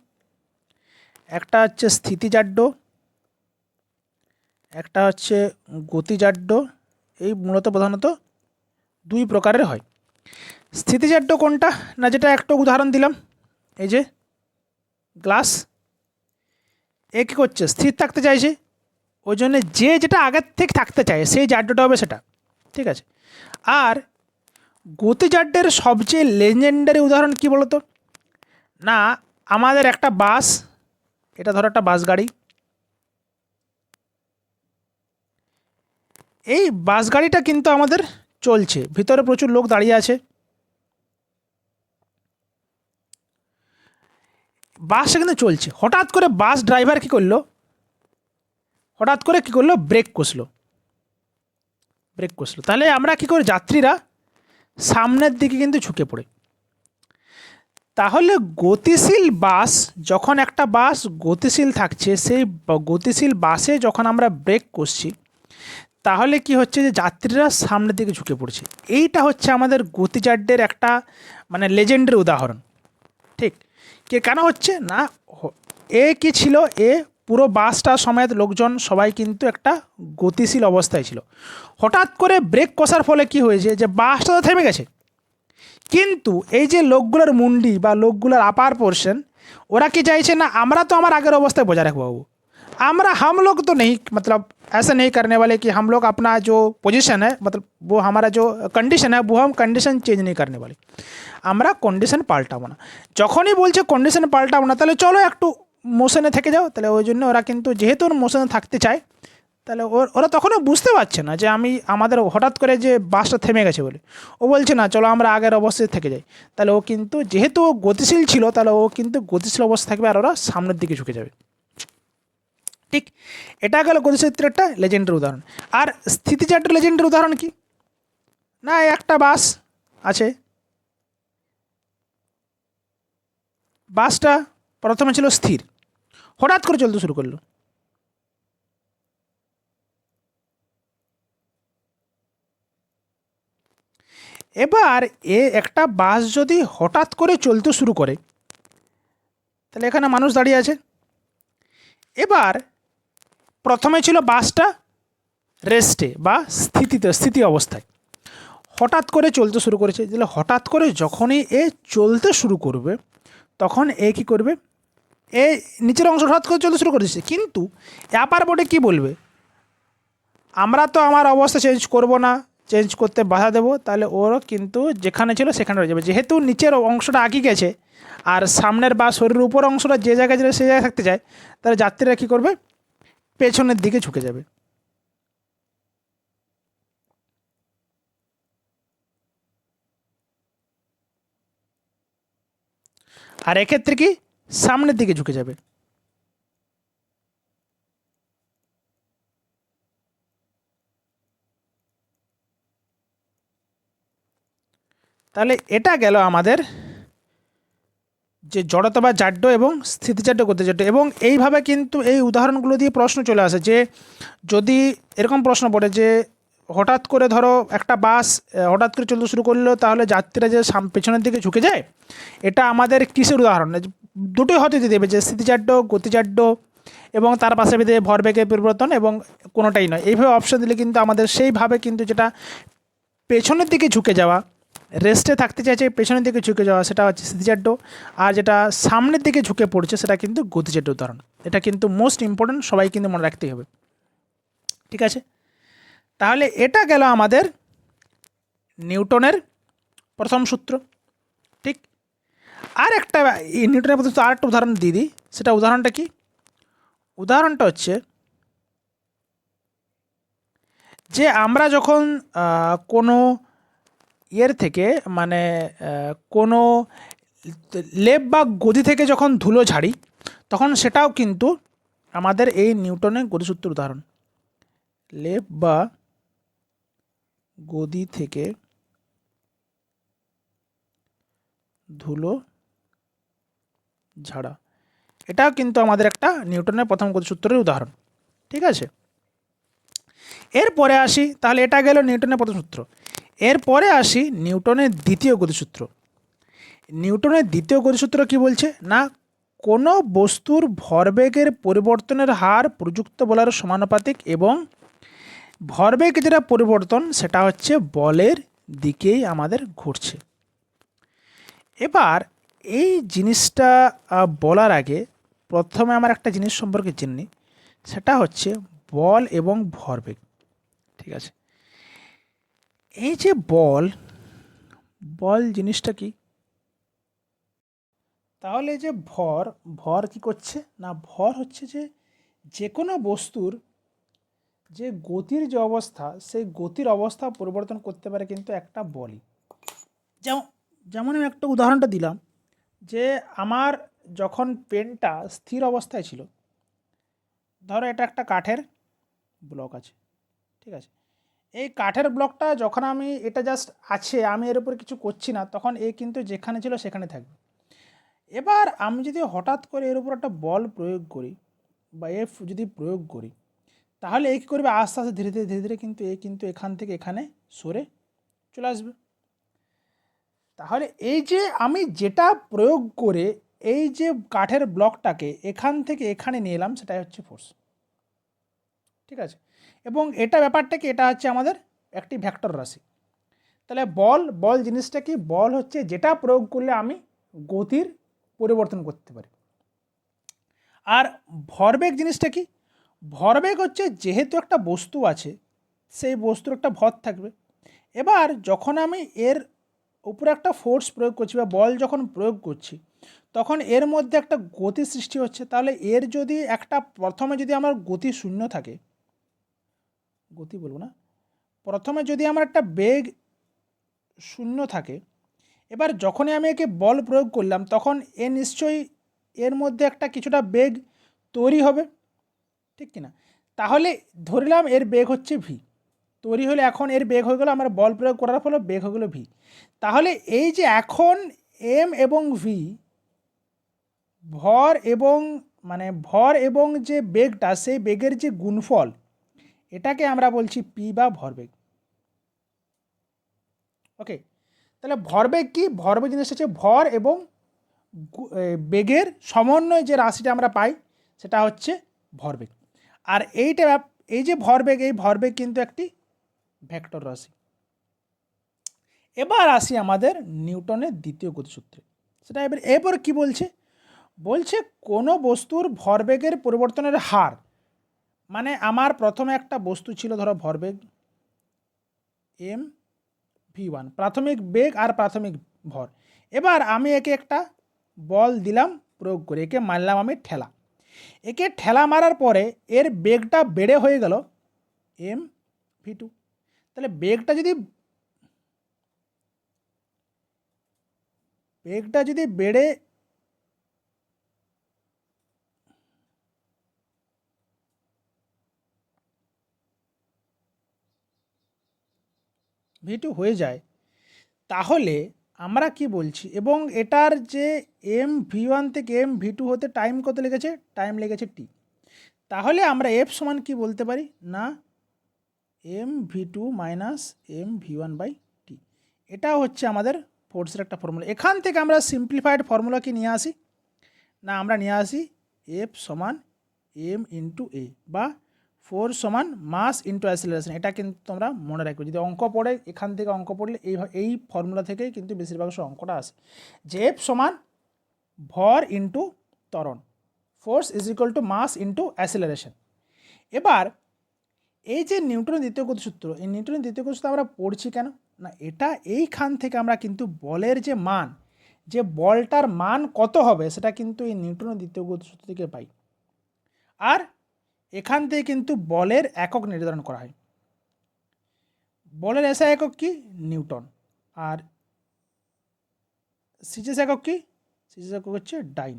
Speaker 1: একটা হচ্ছে স্থিতিজাড্য, একটা হচ্ছে গতিজাড্য। এই মূলত প্রধানত দুই প্রকারের হয়। স্থিতিজাড্য কোনটা না, যেটা একটা উদাহরণ দিলাম, এই যে গ্লাস, এ কী করছে স্থির থাকতে চাইছে, ওই জন্য যে যেটা আগের থেকে থাকতে চায় সেই জাড্যটা হবে সেটা, ঠিক আছে। আর গতিজাড্যের সবচেয়ে লেজেন্ডারি উদাহরণ কি বলতো না, আমাদের একটা বাস, এটা ধরো একটা বাস গাড়ি, এই বাস গাড়িটা কিন্তু আমাদের চলছে, ভিতরে প্রচুর লোক দাঁড়িয়ে আছে, বাসটা কিন্তু চলছে। হঠাৎ করে বাস ড্রাইভার কী করলো, ব্রেক কষলো। তাহলে আমরা কী করি, যাত্রীরা সামনের দিকে কিন্তু ঝুঁকে পড়ে। তাহলে গতিশীল বাস, যখন একটা বাস গতিশীল থাকছে, সেই গতিশীল বাসে যখন আমরা ব্রেক করছি তাহলে কি হচ্ছে যে যাত্রীরা সামনের দিকে ঝুঁকে পড়ছে। এইটা হচ্ছে আমাদের গতিজাড্যের একটা মানে লেজেন্ডের উদাহরণ, ঠিক। কেন হচ্ছে না, এ কি ছিল, এ পুরো বাসটা সমেত লোকজন সবাই কিন্তু একটা গতিশীল অবস্থায় ছিল। হঠাৎ করে ব্রেক কষার ফলে কি হয়েছে যে বাসটা তো থেমে গেছে, কিন্তু এই যে লোকগুলোর মুন্ডি বা লোকগুলোর আপার পোর্শন, ওরা কি চাইছে না আমরা তো আমার আগের অবস্থায় বজায় রাখবো बाबू, हम लोग तो नहीं, मतलब ऐसा नहीं करने वाले कि हम लोग अपना जो पोजीशन है, मतलब वो हमारा जो कंडीशन है वो हम कंडीशन चेंज नहीं करने वाले, আমরা কন্ডিশন পাল্টাবো না। যখনই বলছে কন্ডিশন পাল্টাবো না তাহলে চলো একটু মোশনে থেকে যাও, তাহলে ওই জন্য ওরা কিন্তু যেহেতু মোশনে থাকতে চায়, তাহলে ওরা তখনও বুঝতে পারছে না যে আমাদের হঠাৎ করে যে বাসটা থেমে গেছে বলে, ও বলছে না চলো আমরা আগের অবস্থায় থেকে যাই। তাহলে ও কিন্তু যেহেতু ও গতিশীল ছিল তাহলে ও কিন্তু গতিশীল অবস্থা থাকবে আর ওরা সামনের দিকে ঝুঁকে যাবে, ঠিক। এটা গেল গতিচিত্রের একটা লেজেন্ডের উদাহরণ। আর স্থিতিজাড্যের লেজেন্ডের উদাহরণ কি না, একটা বাস আছে, বাসটা প্রথমে ছিল স্থির, হঠাৎ করে চলতে শুরু করলো, এবার একটা বাস যদি হঠাৎ করে চলতে শুরু করে তাহলে এখানে মানুষ দাঁড়িয়ে আছে। এবার প্রথমে ছিল বাসটা রেস্টে বা স্থিতি অবস্থায়, হঠাৎ করে চলতে শুরু করেছে, তাহলে হঠাৎ করে যখনই এ চলতে শুরু করবে তখন এ কী করবে, এ নিচের অংশ হঠাৎ করে চলতে শুরু করেছে, কিন্তু অ্যাপার বোর্ডে কী বলবে, আমরা তো আমার অবস্থা চেঞ্জ করব না, চেঞ্জ করতে বাধা দেবো, তাহলে ওরও কিন্তু যেখানে ছিল সেখানে রয়ে যাবে। যেহেতু নিচের অংশটা আঁকি গেছে আর সামনের বা শরীরের উপর অংশটা যে জায়গায় ছিল সেই জায়গায় থাকতে চায়, তাহলে যাত্রীরা কী করবে, পেছনের দিকে ঝুঁকে যাবে। আর এক্ষেত্রে কি সামনের দিকে ঝুঁকে যাবে। তাহলে এটা গেল আমাদের যে জড়তা বা জাড্য এবং স্থিতিজাড্য গতিজাড্য। এবং এইভাবে কিন্তু এই উদাহরণগুলো দিয়ে প্রশ্ন চলে আসে যে যদি এরকম প্রশ্ন পড়ে যে হঠাৎ করে ধরো একটা বাস হঠাৎ করে চলতে শুরু করলো, তাহলে যাত্রীরা যে পেছনের দিকে ঝুঁকে যায়, এটা আমাদের কিসের উদাহরণ, দুটোই হতে দিতে দেবে, যে স্থিতিজাড্য, গতিজাড্য এবং তার পাশে দেবে ভরবেগের পরিবর্তন, এবং কোনোটাই নয়। এইভাবে অপশন দিলে কিন্তু আমাদের সেইভাবে কিন্তু যেটা পেছনের দিকে ঝুঁকে যাওয়া, রেস্টে থাকতে চাইছে পেছনের দিকে ঝুঁকে যাওয়া, সেটা হচ্ছে স্থিতিজাড্য, আর যেটা সামনের দিকে ঝুঁকে পড়ছে সেটা কিন্তু গতিজাড্য উদাহরণ। এটা কিন্তু মোস্ট ইম্পর্ট্যান্ট, সবাই কিন্তু মনে রাখতেই হবে। ঠিক আছে, তাহলে এটা গেল আমাদের নিউটনের প্রথম সূত্র। ঠিক, আর একটা নিউটনের প্রথম সূত্র আর একটা উদাহরণ দিয়ে দিই। সেটা উদাহরণটা কি? উদাহরণটা হচ্ছে যে আমরা যখন কোনো ইয়ের থেকে মানে কোনো লেপ বা গদি থেকে যখন ধুলো ঝাড়ি, তখন সেটাও কিন্তু আমাদের এই নিউটনের গতিসূত্রের উদাহরণ। লেপ বা গদি থেকে ধুলো ঝাড়া, এটাও কিন্তু আমাদের একটা নিউটনের প্রথম গতিসূত্রের উদাহরণ। ঠিক আছে, এরপরে আসি, তাহলে এটা গেল নিউটনের প্রথম সূত্র। এরপরে আসি নিউটনের দ্বিতীয় গতিসূত্র। নিউটনের দ্বিতীয় গতিসূত্র কি বলছে না, কোনো বস্তুর ভরবেগের পরিবর্তনের হার প্রযুক্ত বলের সমানুপাতিক এবং ভরবেগ যেটা পরিবর্তন সেটা হচ্ছে বলের দিকেই আমাদের ঘুরছে। এবার এই জিনিসটা বলার আগে প্রথমে আমার একটা জিনিস সম্পর্কে জেনে নিই, সেটা হচ্ছে বল এবং ভরবেগ। ঠিক আছে, এই যে বল, বল জিনিসটা কি? তাহলে যে ভর, ভর কি করছে না, ভর হচ্ছে যে কোনো বস্তুর যে গতির যে অবস্থা, সেই গতির অবস্থা পরিবর্তন করতে পারে কিন্তু একটা বলই। যেমন আমি একটা উদাহরণটা দিলাম, যে আমার যখন পেনটা স্থির অবস্থায় ছিল, ধরো এটা একটা কাঠের ব্লক আছে। ঠিক আছে, এই কাঠের ব্লকটা যখন আমি এটা জাস্ট আছে, আমি এর উপর কিছু করছি না, তখন এ কিন্তু যেখানে ছিল সেখানে থাকবে। এবার আমি যদি হঠাৎ করে এর উপর একটা বল প্রয়োগ করি বা এফ যদি প্রয়োগ করি, তাহলে এ কী করবে, আস্তে আস্তে ধীরে ধীরে ধীরে ধীরে কিন্তু এখান থেকে এখানে সরে চলে আসবে। তাহলে এই যে আমি যেটা প্রয়োগ করে এই যে কাঠের ব্লকটাকে এখান থেকে এখানে নিয়ে এলাম, সেটাই হচ্ছে ফোর্স। ঠিক আছে, এবং এটা ব্যাপারটা কি, এটা হচ্ছে আমাদের একটি ভেক্টর রাশি। তাহলে বল জিনিসটা কি, বল হচ্ছে যেটা প্রয়োগ করলে আমি গতির পরিবর্তন করতে পারি। আর ভরবেগ জিনিসটা কি, ভরবেগ হচ্ছে যেহেতু একটা বস্তু আছে, সেই বস্তুর একটা ভর থাকবে। এবার যখন আমি এর উপরে একটা ফোর্স প্রয়োগ করছি বা বল যখন প্রয়োগ করছি, তখন এর মধ্যে একটা গতি সৃষ্টি হচ্ছে। তাহলে এর যদি একটা প্রথমে যদি আমার গতি শূন্য থাকে, গতি বলবো না, প্রথমে যদি আমার একটা বেগ শূন্য থাকে, এবার যখনই আমি একে বল প্রয়োগ করলাম, তখন এ নিশ্চয়ই এর মধ্যে একটা কিছুটা বেগ তৈরি হবে। ঠিক কিনা? তাহলে ধরলাম এর বেগ হচ্ছে ভি, তৈরি হলে এখন এর বেগ হয়ে গেলো, আমার বল প্রয়োগ করার ফলে বেগ হয়ে গেলো ভি। তাহলে এই যে এখন এম এবং ভি, ভর এবং যে বেগটা, সেই বেগের যে গুণফল, এটাকে আমরা বলছি পি বা ভরবেগ। ওকে, তাহলে ভরবেগ কি, ভরবেগ জিনিসটা হচ্ছে ভর এবং বেগের সমন্বয় যে রাশিটা আমরা পাই, সেটা হচ্ছে ভরবেগ। আর এই যে ভরবেগ, এই ভরবেগ কিন্তু একটি ভেক্টর রাশি। এবার আসি আমাদের নিউটনের দ্বিতীয় গতিসূত্রে। সেটা এবার কি বলছে, কোনো বস্তুর ভরবেগের পরিবর্তনের হার, মানে আমার প্রথমে একটা বস্তু ছিল, ধরো ভরবেগ এম ভি1, প্রাথমিক বেগ আর প্রাথমিক ভর। এবার আমি একে একটা বল দিলাম প্রয়োগ করে, একে মারলাম আমি ঠেলা। একে ঠেলা মারার পরে এর বেগটা বেড়ে হয়ে গেল এম ভি2। তাহলে বেগটা যদি বেড়ে ভি2 হয়ে যায়, তাহলে আমরা কি বলছি, এবং এটার যে এম ভি1 থেকে এম ভি2 হতে টাইম কত লেগেছে, টাইম লেগেছে টি। তাহলে আমরা এফ সমান কি বলতে পারি না, M V two minus M V one by T. এটা হচ্ছে আমাদের ফোর্সের একটা ফর্মুলা। এখান থেকে আমরা সিম্পলিফাইড ফর্মুলা কি নিয়ে আসি না আমরা নিয়ে আসি এফ সমান এম ইন্টু এ বা ফোর্স সমান মাস ইন্টু অ্যাসিলারেশন। এটা কিন্তু তোমরা মনে রাখবে, যদি অঙ্ক পড়ে এখান থেকে অঙ্ক পড়লে এই ফর্মুলা থেকেই কিন্তু বেশিরভাগ অঙ্কটা আসে, যে এফ সমান ভর ইন্টু ত্বরণ, force is equal to mass into acceleration. এবার এই যে নিউটনের দ্বিতীয় গতিসূত্র, এই নিউটনের দ্বিতীয় গতিসূত্র আমরা পড়ছি কেন না, এটা এইখান থেকে আমরা কিন্তু বলের যে মান, যে বলটার মান কত হবে সেটা কিন্তু এই নিউটনের দ্বিতীয় গতিসূত্র থেকে পাই। আর এখান থেকে কিন্তু বলের একক নির্ধারণ করা হয়। বলের এসআই একক কি? নিউটন। আর সিজিএস একক কি? সিজিএস একক হচ্ছে ডাইন।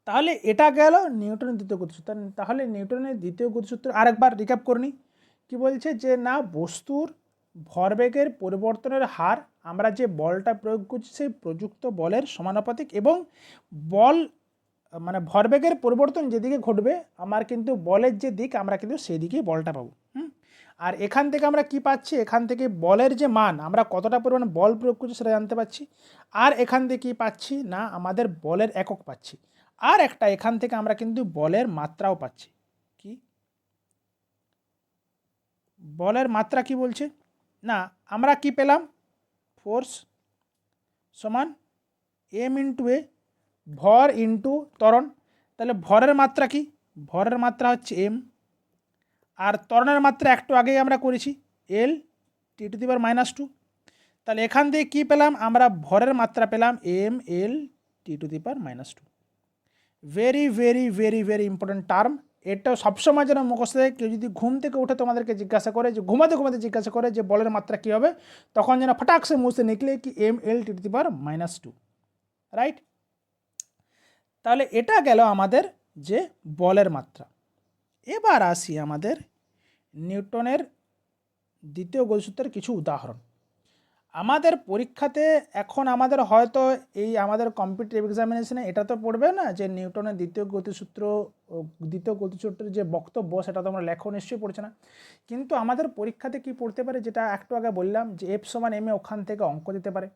Speaker 1: তাহলে এটা গেল নিউটনের দ্বিতীয় গতিসূত্র। তাহলে নিউটনের দ্বিতীয় গতিসূত্র আরেকবার রিক্যাপ করে নিই। কী বলছে যে না, বস্তুর ভরবেগের পরিবর্তনের হার আমরা যে বলটা প্রয়োগ করছি সেই প্রযুক্ত বলের সমানুপাতিক, এবং বল মানে ভরবেগের পরিবর্তন যেদিকে ঘটবে আমার কিন্তু বলের যে দিক আমরা কিন্তু সেই দিকেই বলটা পাবো। আর এখান থেকে আমরা কি পাচ্ছি, এখান থেকে বলের যে মান আমরা কতটা পরিমাণ বল প্রয়োগ করছি সেটা জানতে পাচ্ছি। আর এখান থেকে কী পাচ্ছি না, আমাদের বলের একক পাচ্ছি। আর একটা এখান থেকে আমরা কিন্তু বলের মাত্রাও পাচ্ছি। কি বলের মাত্রা কি বলছে না, আমরা কি পেলাম, ফোর্স সমান এম ইন্টু এ, ভর ইন্টু ত্বরণ। তাহলে ভরের মাত্রা কি? ভরের মাত্রা হচ্ছে এম, আর ত্বরণের মাত্রা একটু আগেই আমরা করেছি এল টি টু দি পাওয়ার -2। তাহলে এখান থেকে কী পেলাম আমরা, ভরের মাত্রা পেলাম M L T to the power -2। Very very very very important term. এটা সবসময় যেন মুখস্থ থাকে। কেউ যদি ঘুম থেকে উঠে তোমাদেরকে জিজ্ঞাসা করে, যে ঘুমাতে ঘুমাতে জিজ্ঞাসা করে যে বলের মাত্রা কী হবে, তখন যেন ফটাক সে মুছে নিকলে কি M L T to the power -2, right. তাহলে এটা গেল আমাদের যে বলের মাত্রা। এবার আসি আমাদের নিউটনের দ্বিতীয় গতিসূত্রের কিছু উদাহরণ। আমাদের পরীক্ষাতে এখন আমাদের হয়তো এই আমাদের কম্পিটিটিভ এক্সামিনেশনে এটা তো পড়বে না যে নিউটনের দ্বিতীয় গতিসূত্রের যে বক্তব্য সেটা তো আমরা লেখো নিশ্চয়ই পড়ছে না, কিন্তু আমাদের পরীক্ষাতে কি পড়তে পারে, যেটা একটু আগে বললাম যে এফ সমান এম এ, ওখান থেকে অঙ্ক দিতে পারে,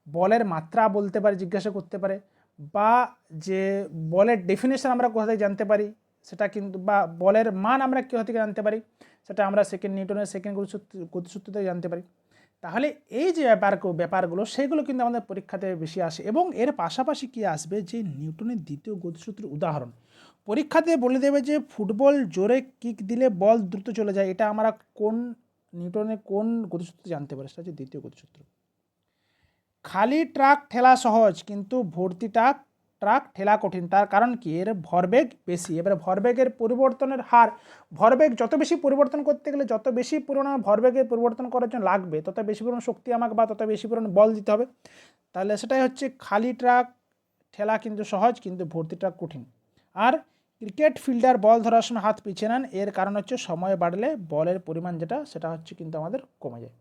Speaker 1: বলের মাত্রা বলতে পারে, জিজ্ঞাসা করতে পারে, বা যে বলের ডেফিনেশন আমরা কোথা থেকে জানতে পারি সেটা কিন্তু, বা বলের মান আমরা কোথা থেকে জানতে পারি সেটা আমরা নিউটনের সেকেন্ড গতিসূত্র থেকে জানতে পারি। তাহলে এই যে ব্যাপারগুলো সেগুলো কিন্তু আমাদের পরীক্ষাতে বেশি আসে। এবং এর পাশাপাশি কি আসবে, যে নিউটনের দ্বিতীয় গতিসূত্রের উদাহরণ পরীক্ষাতে বলে দেবে যে ফুটবল জোরে কিক দিলে বল দ্রুত চলে যায়, এটা আমরা নিউটনের কোন গতিসূত্র জানতে পারি, সেটা হচ্ছে দ্বিতীয় গতিসূত্র। খালি ট্রাক ঠেলা সহজ কিন্তু ভর্তি ট্রাক ঠেলা কঠিন, তার কারণ কি, এর ভরবেগ বেশি। এবারে ভরবেগের পরিবর্তনের হার, ভরবেগ যত বেশি পরিবর্তন করতে গেলে যত বেশি পরিমাণ ভরবেগের পরিবর্তন করার জন্য লাগবে, তত বেশি পরিমাণ শক্তি আমাকে বা তত বেশি পরিমাণ বল দিতে হবে। তাহলে সেটাই হচ্ছে খালি ট্রাক ঠেলা কিন্তু সহজ কিন্তু ভর্তি ট্রাক কঠিন। আর ক্রিকেট ফিল্ডার বল ধরার সময় হাত পিছিয়ে নেন, এর কারণ হচ্ছে সময় বাড়লে বলের পরিমাণ যেটা সেটা হচ্ছে কিন্তু আমাদের কমে যায়।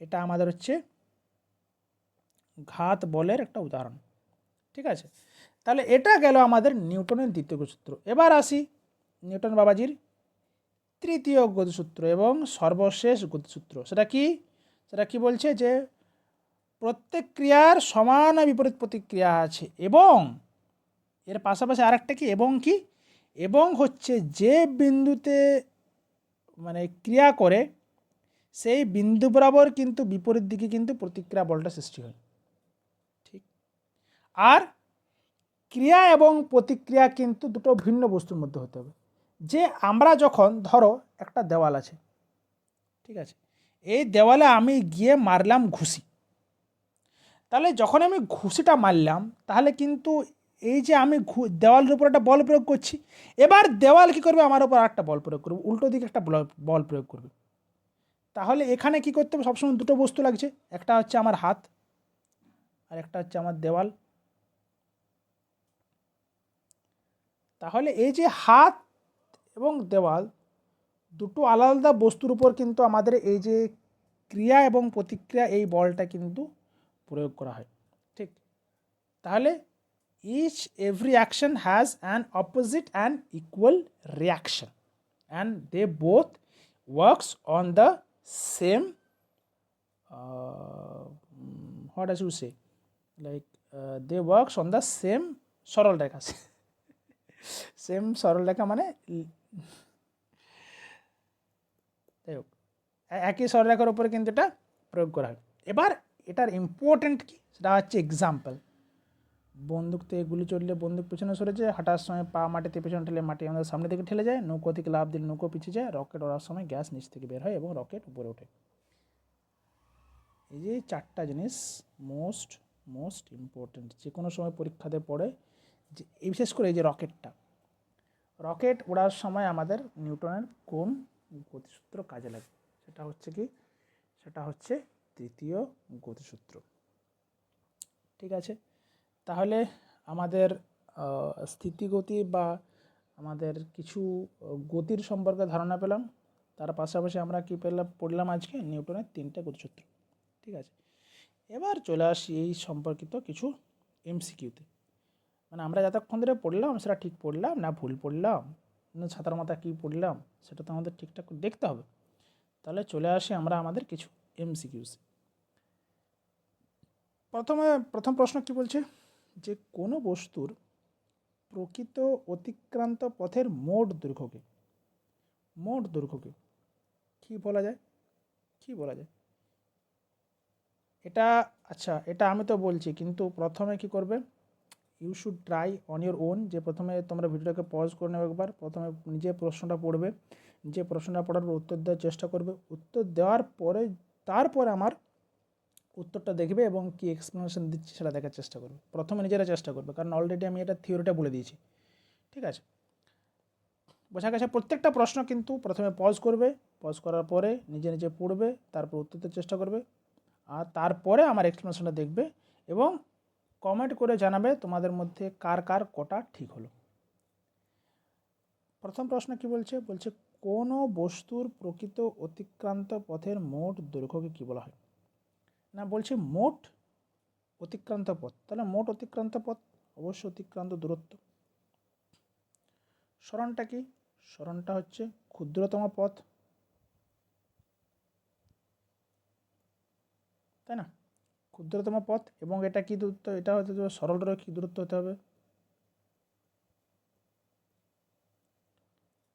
Speaker 1: এটা আমাদের হচ্ছে ঘাত বলের একটা উদাহরণ, ঠিক আছে। তাহলে এটা গেল আমাদের নিউটনের দ্বিতীয় গতিসূত্র। এবার আসি নিউটন বাবাজির তৃতীয় গতিসূত্র এবং সর্বশেষ গতিসূত্র। সেটা কি বলছে, যে প্রত্যেক ক্রিয়ার সমান বিপরীত প্রতিক্রিয়া আছে, এবং এর পাশাপাশি আরেকটা কি, এবং হচ্ছে যে বিন্দুতে মানে ক্রিয়া করে সেই বিন্দু বরাবর কিন্তু বিপরীত দিকে কিন্তু প্রতিক্রিয়া বলটা সৃষ্টি হয়, ঠিক। আর ক্রিয়া এবং প্রতিক্রিয়া কিন্তু দুটো ভিন্ন বস্তুর মধ্যে হতে হবে। যে আমরা যখন ধরো একটা দেওয়াল আছে, ঠিক আছে, এই দেওয়ালে আমি গিয়ে মারলাম ঘুষি, তাহলে যখন আমি ঘুষিটা মারলাম তাহলে কিন্তু এই যে আমি দেওয়ালের উপর একটা বল প্রয়োগ করছি, এবার দেওয়াল কি করবে, আমার উপর আরেকটা বল প্রয়োগ করবে, উল্টো দিকে একটা বল প্রয়োগ করবে। তাহলে এখানে কি করতে হবে, সবসময় দুটো বস্তু লাগছে, একটা হচ্ছে আমার হাত আর একটা হচ্ছে আমার দেওয়াল। তাহলে এই যে হাত এবং দেওয়াল দুটো আলাদা আলাদা বস্তুর উপর কিন্তু আমাদের এই যে ক্রিয়া এবং প্রতিক্রিয়া এই বলটা কিন্তু প্রয়োগ করা হয়, ঠিক। তাহলে each every action has an opposite and equal reaction and they both works on the same what I should say, like they works on the same সরল রেখা। সেম সরল রেখা মানে যাই হোক একই সরলরেখার উপরে কিন্তু এটা প্রয়োগ করা হয়। এবার এটার ইম্পর্টেন্ট কি সেটা হচ্ছে এক্সাম্পল। বন্দুক থেকে গুলি চললে বন্দুক পেছনে সরে যায়, হাঁটার সময় পা মাটিতে পেছনে ঠেলে মাটি আমাদের সামনে দিকে ঠেলে যায়, নৌকো থেকে লাফ দিলে নৌকো পিছিয়ে যায়, রকেট ওড়ার সময় গ্যাস নিচ থেকে বের হয় এবং রকেট উপরে ওঠে। এই যে চারটা জিনিস মোস্ট ইম্পর্টেন্ট, যে কোনো সময় পরীক্ষাতে পড়ে, যে বিশেষ করে এই যে রকেট ওড়ার সময় আমাদের নিউটনের কোন গতিসূত্র কাজে লাগে, সেটা হচ্ছে কি, সেটা হচ্ছে তৃতীয় গতিসূত্র। ঠিক আছে, তাহলে আমাদের স্থিতিগতি বা আমাদের কিছু গতির সম্পর্কে ধারণা পেলাম, তার পাশাপাশি আমরা কী পড়লাম আজকে নিউটনের তিনটে গতিসূত্র। ঠিক আছে, এবার চলে আসি এই সম্পর্কিত কিছু এমসিকিউতে। মানে আমরা যতক্ষণ ধরে পড়লাম সেটা ঠিক পড়লাম না ভুল পড়লাম না ছাতার মাথা কী পড়লাম সেটা তো আমাদের ঠিকঠাক দেখতে হবে। তাহলে চলে আসি আমরা আমাদের কিছু এমসিকিউস। প্রথম প্রশ্ন কি বলছে, যে কোনো বস্তুর প্রকৃত অতিক্রান্ত পথের মোট দৈর্ঘ্যকে কী বলা যায়, এটা আচ্ছা এটা আমি তো বলছি, কিন্তু প্রথমে কি করবে, you should try on your own, যে প্রথমে তোমরা ভিডিওটাকে পজ করে নেবে একবার, প্রথমে নিজে প্রশ্নটা পড়বে, নিজে প্রশ্নটা পড়ার পর উত্তর দেওয়ার চেষ্টা করবে, উত্তর দেওয়ার পরে তারপর আমার উত্তরটা দেখবে এবং কি এক্সপ্লেনেশন দিচ্ছি সেটা দেখার চেষ্টা করবে। প্রথমে নিজেরা চেষ্টা করবে, কারণ অলরেডি আমি এটা থিওরিটা বলে দিয়েছি। ঠিক আছে, বোঝা গেছে? প্রত্যেকটা প্রশ্ন কিন্তু প্রথমে পজ করবে, পজ করার পরে নিজে নিজে পড়বে, তারপর উত্তর দেওয়ার চেষ্টা করবে, আর তারপরে আমার এক্সপ্লেনেশনটা দেখবে এবং কমেন্ট করে জানাবে তোমাদের মধ্যে কার কার কটা ঠিক হলো। প্রথম প্রশ্ন কি বলছে, কোনো বস্তুর প্রকৃত অতিক্রান্ত পথের মোট দৈর্ঘ্যকে কী বলা হয়? না, বলছে মোট অতিক্রান্ত পথ, তাহলে মোট অতিক্রান্ত পথ অবশ্য অতিক্রান্ত দূরত্ব। সরণটা কি, সরণটা হচ্ছে ক্ষুদ্রতম পথ, তাই না? ক্ষুদ্রতম পথ, এবং এটা কি দূরত্ব, এটা হতে হবে সরলরেখার কি দূরত্ব হতে হবে।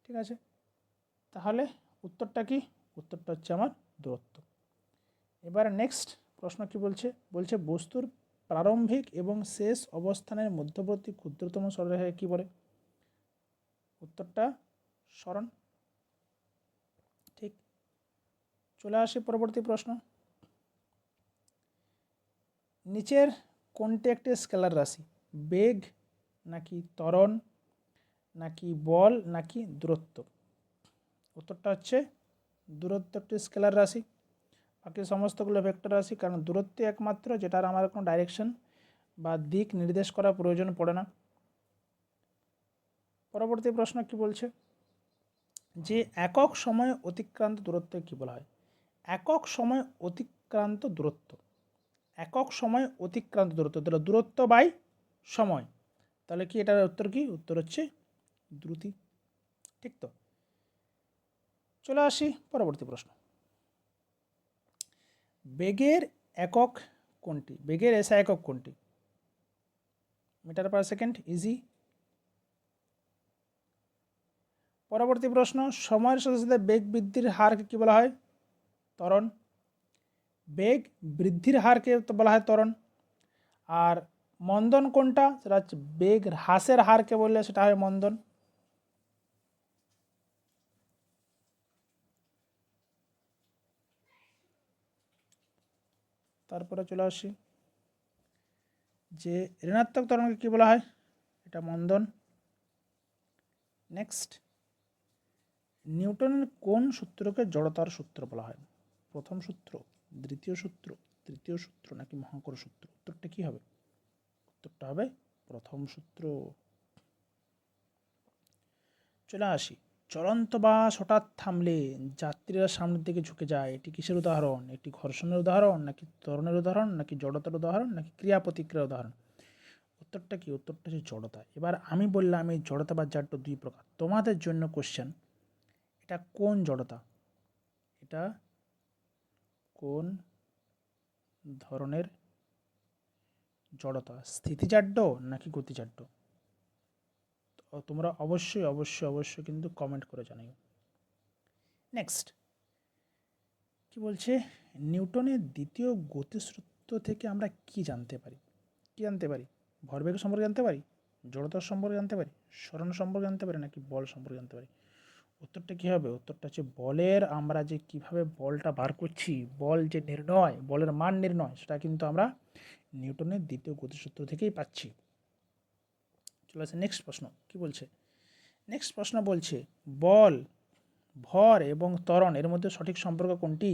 Speaker 1: ঠিক আছে, তাহলে উত্তরটা কি, উত্তরটা হচ্ছে আমার দূরত্ব। এবার নেক্সট প্রশ্ন কি বলছে, বস্তুর প্রারম্ভিক এবং শেষ অবস্থানের মধ্যবর্তী ক্ষুদ্রতম সরলরেখাকে কী বলে? উত্তরটা সরণ। ঠিক, চলে আসে পরবর্তী প্রশ্ন, নিচের কোনটি একটি স্কেলার রাশি, বেগ নাকি ত্বরণ নাকি বল নাকি দূরত্ব? উত্তরটা হচ্ছে দূরত্ব একটি স্কেলার রাশি, বাকি সমস্তগুলো ভেক্টর রাশি, কারণ দূরত্ব একমাত্র যেটার আমার কোনো ডাইরেকশন বা দিক নির্দেশ করার প্রয়োজন পড়ে না। পরবর্তী প্রশ্ন কি বলছে, যে একক সময়ে অতিক্রান্ত দূরত্বকে কী বলা হয়? একক সময় অতিক্রান্ত দূরত্ব, একক সময় অতিক্রান্ত দূরত্ব, তাহলে দূরত্ব বাই সময়, তাহলে কি এটার উত্তর কি, উত্তর হচ্ছে দ্রুতি। ঠিক তো, চলে আসি পরবর্তী প্রশ্ন, বেগের একক কোনটি, বেগের এসআই একক কোনটি? Metre per second, easy. পরবর্তী প্রশ্ন, সময়ের সাথে সাথে বেগ বৃদ্ধির হারকে কী বলা হয়? ত্বরণ। বেগ বৃদ্ধির হারকে বলা হয় ত্বরণ। আর মন্দন কোনটা, সেটা হচ্ছে বেগ হ্রাসের হারকে বললে সেটা হয় মন্দন। তারপরে চলে আসি, যে ঋণাত্মক ত্বরণকে কী বলা হয়? এটা মন্দন। নেক্সট, নিউটনের কোন সূত্রকে জড়তার সূত্র বলা হয়? প্রথম সূত্র, দ্বিতীয় সূত্র, তৃতীয় সূত্র নাকি মহাকর্ষ সূত্র? উত্তরটা কী হবে? উত্তরটা হবে প্রথম সূত্র। চলে আসি, চলন্ত বাস হঠাৎ থামলে যাত্রীরা সামনের দিকে ঝুঁকে যায়, এটি কিসের উদাহরণ? এটি ঘর্ষণের উদাহরণ নাকি ত্বরণের উদাহরণ নাকি জড়তার উদাহরণ নাকি ক্রিয়া প্রতিক্রিয়ার উদাহরণ? উত্তরটা কি, উত্তরটা হচ্ছে জড়তা। এবার আমি বললাম এই জড়তা বা জাড্য দুই প্রকার, তোমাদের জন্য কোশ্চেন, এটা কোন জড়তা, এটা কোন ধরনের জড়তা স্থিতিজাড্য নাকি গতিজাড্য? তো তোমরা অবশ্যই অবশ্যই অবশ্যই কিন্তু কমেন্ট করে জানাও। নেক্সট কি বলছে, নিউটনের দ্বিতীয় গতিসূত্র থেকে আমরা কি জানতে পারি? কি জানতে পারি? ভরবেগ সম্পর্কে জানতে পারি, জড়তার সম্পর্কে জানতে পারি, সরণ সম্পর্কে জানতে পারি, নাকি বল সম্পর্কে জানতে পারি? উত্তরটা কী হবে? উত্তরটা হচ্ছে বলের, আমরা যে কিভাবে বলটা বার করছি, বল যে নির্ণয়, বলের মান নির্ণয়, সেটা কিন্তু আমরা নিউটনের দ্বিতীয় গতিসূত্র থেকেই পাচ্ছি। চলে আসে নেক্সট প্রশ্ন। কি বলছে? নেক্সট প্রশ্ন বলছে বল, ভর এবং ত্বরণ এর মধ্যে সঠিক সম্পর্ক কোনটি?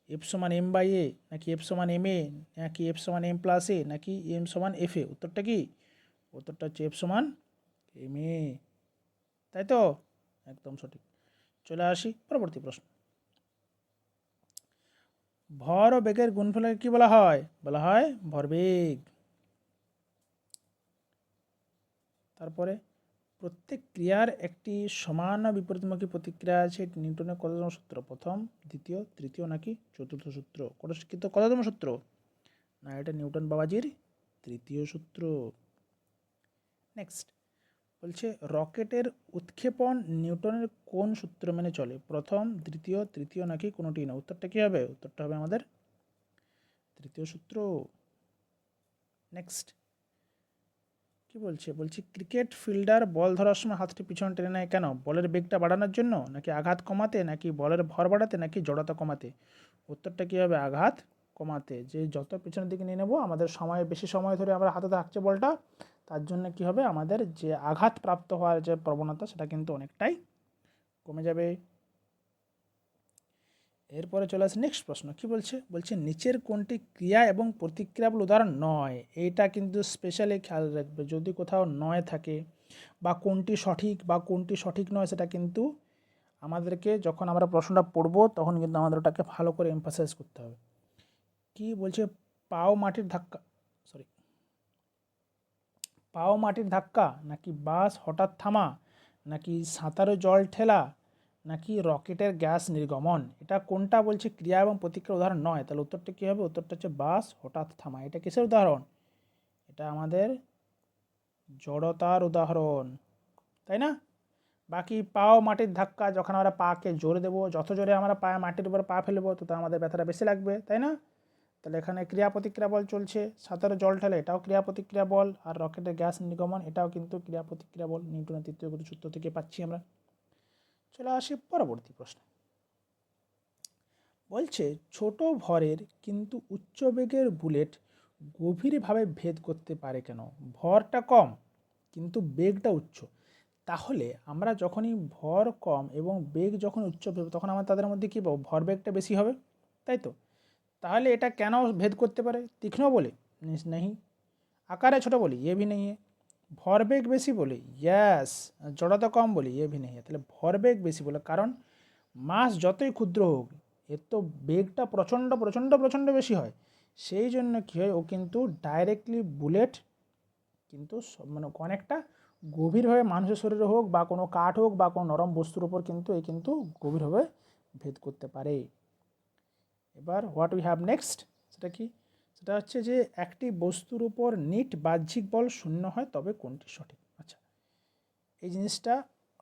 Speaker 1: এফ সমান এম বাই এ, নাকি এফ সমান এম এ, নাকি এফ সমান এম প্লাস এ, নাকি এম সমান এফ এ? উত্তরটা কি? উত্তরটা হচ্ছে এফ সমান এম এ, তাই তো? একদম সঠিক। চলে আসি পরবর্তী প্রশ্ন। ভর ও বেগের গুণফলকে কি বলা হয়? বলা হয় ভরবেগ। তারপরে প্রত্যেক ক্রিয়ার একটি সমান বিপরীতমুখী প্রতিক্রিয়া আছে, এটি নিউটনের কততম সূত্র? প্রথম, দ্বিতীয়, তৃতীয়, নাকি চতুর্থ সূত্র? কিন্তু কততম সূত্র? না, এটা নিউটন বাবাজির তৃতীয় সূত্র। নেক্সট বলছে রকেটের উৎক্ষেপণ নিউটনের কোন সূত্র মেনে চলে? প্রথম, দ্বিতীয়, তৃতীয়, নাকি কোনোটি না? উত্তরটা কী হবে? উত্তরটা হবে আমাদের তৃতীয় সূত্র। নেক্সট কি বলছে? বলছে ক্রিকেট ফিল্ডার বল ধরার সময় হাতটি পিছনে টেনে নেয় কেন? বলের বেগটা বাড়ানোর জন্য, নাকি আঘাত কমাতে, নাকি বলের ভর বাড়াতে, নাকি জড়তা কমাতে? উত্তরটা কী হবে? আঘাত কমাতে। যে যত পিছনের দিকে নিয়ে নেব, আমাদের সময় বেশি সময় ধরে আমরা হাতে থাকছে বলটা, তার জন্য কি হবে? আমাদের যে আঘাত প্রাপ্ত হওয়ার যে প্রবণতা, সেটা কিন্তু অনেকটাই কমে যাবে। এরপরে চলে আসে নেক্সট প্রশ্ন। কি বলছে? বলছে নিচের কোনটি ক্রিয়া এবং প্রতিক্রিয়া বলে উদাহরণ নয়? এইটা কিন্তু স্পেশালি খেয়াল রাখবে, যদি কোথাও নয় থাকে বা কোনটি সঠিক বা কোনটি সঠিক নয়, সেটা কিন্তু আমাদেরকে যখন আমরা প্রশ্নটা পড়ব তখন কিন্তু আমাদের ওটাকে ভালো করে এমফাসাইজ করতে হবে। কি বলছে? পাও মাটির ধাক্কা, সরি, পাও মাটির ধাক্কা, নাকি বাস হঠাৎ থামা, নাকি সাঁতারে জল ঠেলা, নাকি রকেটের গ্যাস নির্গমন? এটা কোনটা বলছে ক্রিয়া এবং প্রতিক্রিয়ার উদাহরণ নয়? তাহলে উত্তরটা কী হবে? উত্তরটা হচ্ছে বাস হঠাৎ থামা। এটা কিসের উদাহরণ? এটা আমাদের জড়তার উদাহরণ, তাই না? বাকি পাও মাটির ধাক্কা, যখন আমরা পাকে জোরে দেবো, যত জোরে আমরা পায়ে মাটির উপর পা ফেলবো তত আমাদের ব্যথাটা বেশি লাগবে, তাই না? তাহলে এখানে ক্রিয়া প্রতিক্রিয়া বল চলছে। সাঁতারে জল ঠেলে, এটাও ক্রিয়া প্রতিক্রিয়া বল। আর রকেটের গ্যাস নির্গমন, এটাও কিন্তু ক্রিয়া প্রতিক্রিয়া বল। নিউটনের তৃতীয় গতিসূত্র থেকে পাচ্ছি আমরা। চলে আসি পরবর্তী প্রশ্নে। বলছে ছোট ভরের কিন্তু উচ্চ বেগের বুলেট গভীরভাবে ভেদ করতে পারে কেন? ভরটা কম কিন্তু বেগটা উচ্চ। তাহলে আমরা যখনই ভর কম এবং বেগ যখন উচ্চ পাবো, তখন আমরা তাদের মধ্যে কী পাবো? ভর বেগটা বেশি হবে, তাই তো? তাহলে এটা কেন ভেদ করতে পারে? তীক্ষ্ণ বলে? नहीं। আকারে ছোট বলি? ये भी नहीं है। ভরবেগ বেশি বলে? यस। জড়তা কম বলি? ये भी नहीं है। তাহলে ভরবেগ বেশি বলে, কারণ মাস যতই ক্ষুদ্র হোক, এর তো বেগটা প্রচণ্ড প্রচণ্ড প্রচণ্ড বেশি হয়। সেই জন্য কী হয়, ও কিন্তু ডাইরেক্টলি বুলেট কিন্তু মানে অনেকটা গভীরভাবে মানুষের শরীরে হোক বা কোনো কাঠ হোক বা কোনো নরম বস্তুর উপর কিন্তু কিন্তু গভীরভাবে ভেদ করতে পারে। এবার হোয়াট উই হ্যাভ নেক্সট, সেটা কি? সেটা হচ্ছে যে একটি বস্তুর উপর নিট বাহ্যিক বল শূন্য হয় তবে কোনটি সঠিক? আচ্ছা, এই জিনিসটা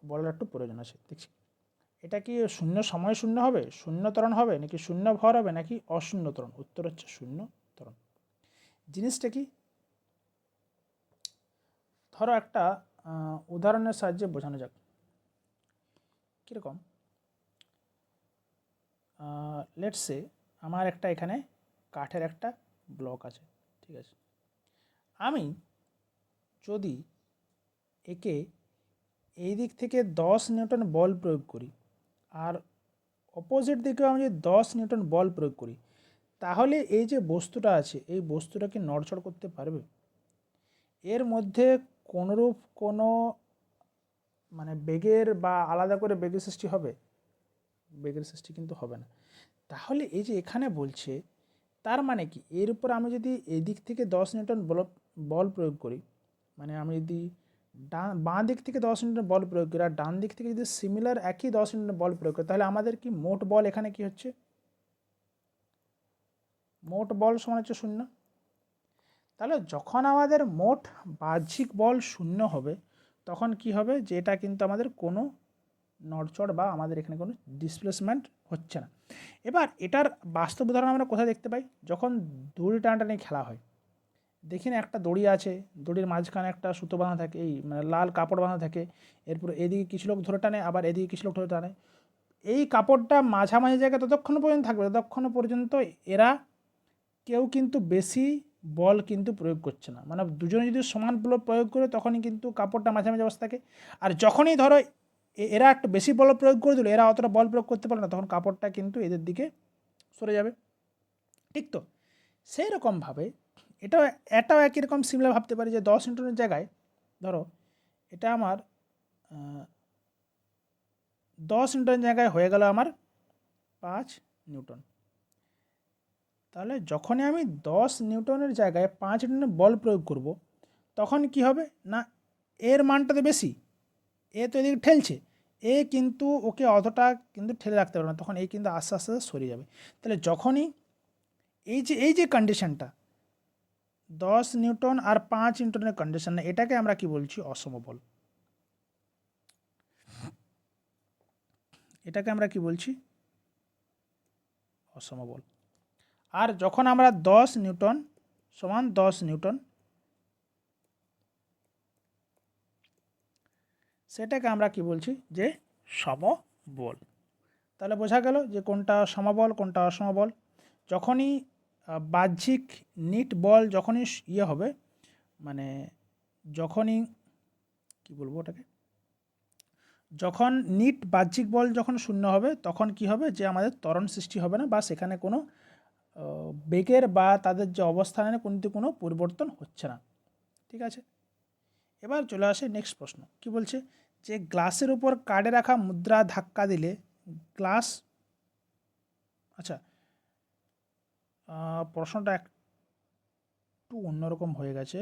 Speaker 1: বলার একটু প্রয়োজন আছে। দেখছি, এটা কি শূন্য সময় শূন্য হবে, শূন্য ত্বরণ হবে, নাকি শূন্য ভর হবে, নাকি অশূন্য ত্বরণ? উত্তর হচ্ছে শূন্য ত্বরণ। জিনিসটা কি? ধরো একটা উদাহরণের সাহায্যে বোঝানো যাক। কীরকম? লেটস সে আমার একটা এখানে কাঠের একটা ব্লক আছে, ঠিক আছে? আমি যদি একে এই দিক থেকে 10 নিউটন বল প্রয়োগ করি, আর অপোজিট দিকেও আমি যদি 10 নিউটন বল প্রয়োগ করি, তাহলে এই যে বস্তুটা আছে, এই বস্তুটা কি নড়চড় করতে পারবে? এর মধ্যে কোনোরূপ কোনো মানে বেগের বা আলাদা করে বেগের সৃষ্টি হবে? বেগের সৃষ্টি কিন্তু হবে না। তাহলে এই যে এখানে বলছে, তার মানে কি, এর উপর আমি যদি এদিক থেকে 10 নিউটন বল প্রয়োগ করি, মানে আমি যদি বাঁ দিক থেকে 10 নিউটন বল প্রয়োগ করি আর ডান দিক থেকে যদি সিমিলার একই 10 নিউটন বল প্রয়োগ করি, তাহলে আমাদের কি মোট বল এখানে কি হচ্ছে? মোট বল সমান হচ্ছে শূন্য। তাহলে যখন আমাদের মোট বাহ্যিক বল শূন্য হবে তখন কি হবে, যে এটা কিন্তু আমাদের কোনো নড়চড় বা আমাদের এখানে কোনো ডিসপ্লেসমেন্ট হচ্ছে না। এবার এটার বাস্তব উদাহরণ আমরা কোথায় দেখতে পাই, যখন দড়ি টানাটানি খেলা হয়। দেখি না, একটা দড়ি আছে, দড়ির মাঝখানে একটা সুতো বাঁধা থাকে, এই মানে লাল কাপড় বাঁধা থাকে, এরপর এদিকে কিছু লোক ধরে টানে, আবার এদিকে কিছু লোক ধরে টানে। এই কাপড়টা মাঝামাঝি জায়গায় ততক্ষণ পর্যন্ত থাকবে ততক্ষণ পর্যন্ত এরা কেউ কিন্তু বেশি বল কিন্তু প্রয়োগ করছে না। মানে দুজনে যদি সমান বল প্রয়োগ করে তখনই কিন্তু কাপড়টা মাঝামাঝি অবস্থা থাকে। আর যখনই ধরো এরা একটু বেশি বল প্রয়োগ করে দিল, এরা অতটা বল প্রয়োগ করতে পারে না, তখন কাপড়টা কিন্তু এদের দিকে সরে যাবে। ঠিক তো? সেই রকমভাবে এটাও একই রকম সিমিলার ভাবতে পারি, যে 10 নিউটনের জায়গায় ধরো এটা আমার 10 নিউটনের জায়গায় হয়ে গেল আমার 5 নিউটন। তাহলে যখনই আমি 10 নিউটনের জায়গায় 5 নিউটনের বল প্রয়োগ করব, তখন কি হবে না, এর মানটা তো বেশি, এ তো এদিকে ঠেলছে, এ কিন্তু ওকে অতটা কিন্তু ঠেলে রাখতে পারবে না, তখন এই কিন্তু আস্তে আস্তে সরে যাবে। তাহলে যখনই এই যে কন্ডিশনটা 10 নিউটন আর 5 নিউটনের কন্ডিশন, এটাকে আমরা কি বলছি, অসমবল। এটাকে আমরা কি বলছি, অসমবল। আর যখন আমরা 10 নিউটন সমান 10 নিউটন, সেটাকে আমরা কি বলছি, যে সমবল। তাহলে বোঝা গেল যে কোনটা সমবল কোনটা অসমবল। যখনই বাহ্যিক নিট বল যখনই ইয়ে হবে, মানে যখনই কি বলবো ওটাকে, যখন নিট বাহ্যিক বল যখন শূন্য হবে তখন কি হবে, যে আমাদের ত্বরণ সৃষ্টি হবে না, বা সেখানে কোনো বেগের বা তাদের যে অবস্থানে কিন্তু কোনো পরিবর্তন হচ্ছে না। ঠিক আছে, এবার চলে আসে নেক্সট প্রশ্ন। কি বলছে, যে গ্লাসের উপর কার্ডে রাখা মুদ্রা ধাক্কা দিলে গ্লাস, আচ্ছা প্রশ্নটা একটু অন্যরকম হয়ে গেছে।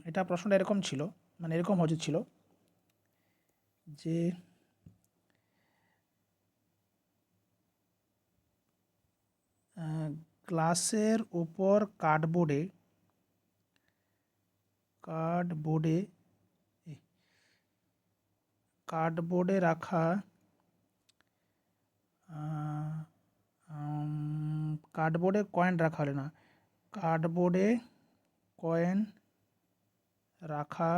Speaker 1: এটা প্রশ্নটা এরকম ছিল, মানে এরকম হয়েছিল যে গ্লাসের ওপর কার্ডবোর্ডে রাখা কার্ডবোর্ডে কয়েন রাখা হলে না, কার্ডবোর্ডে কয়েন রাখা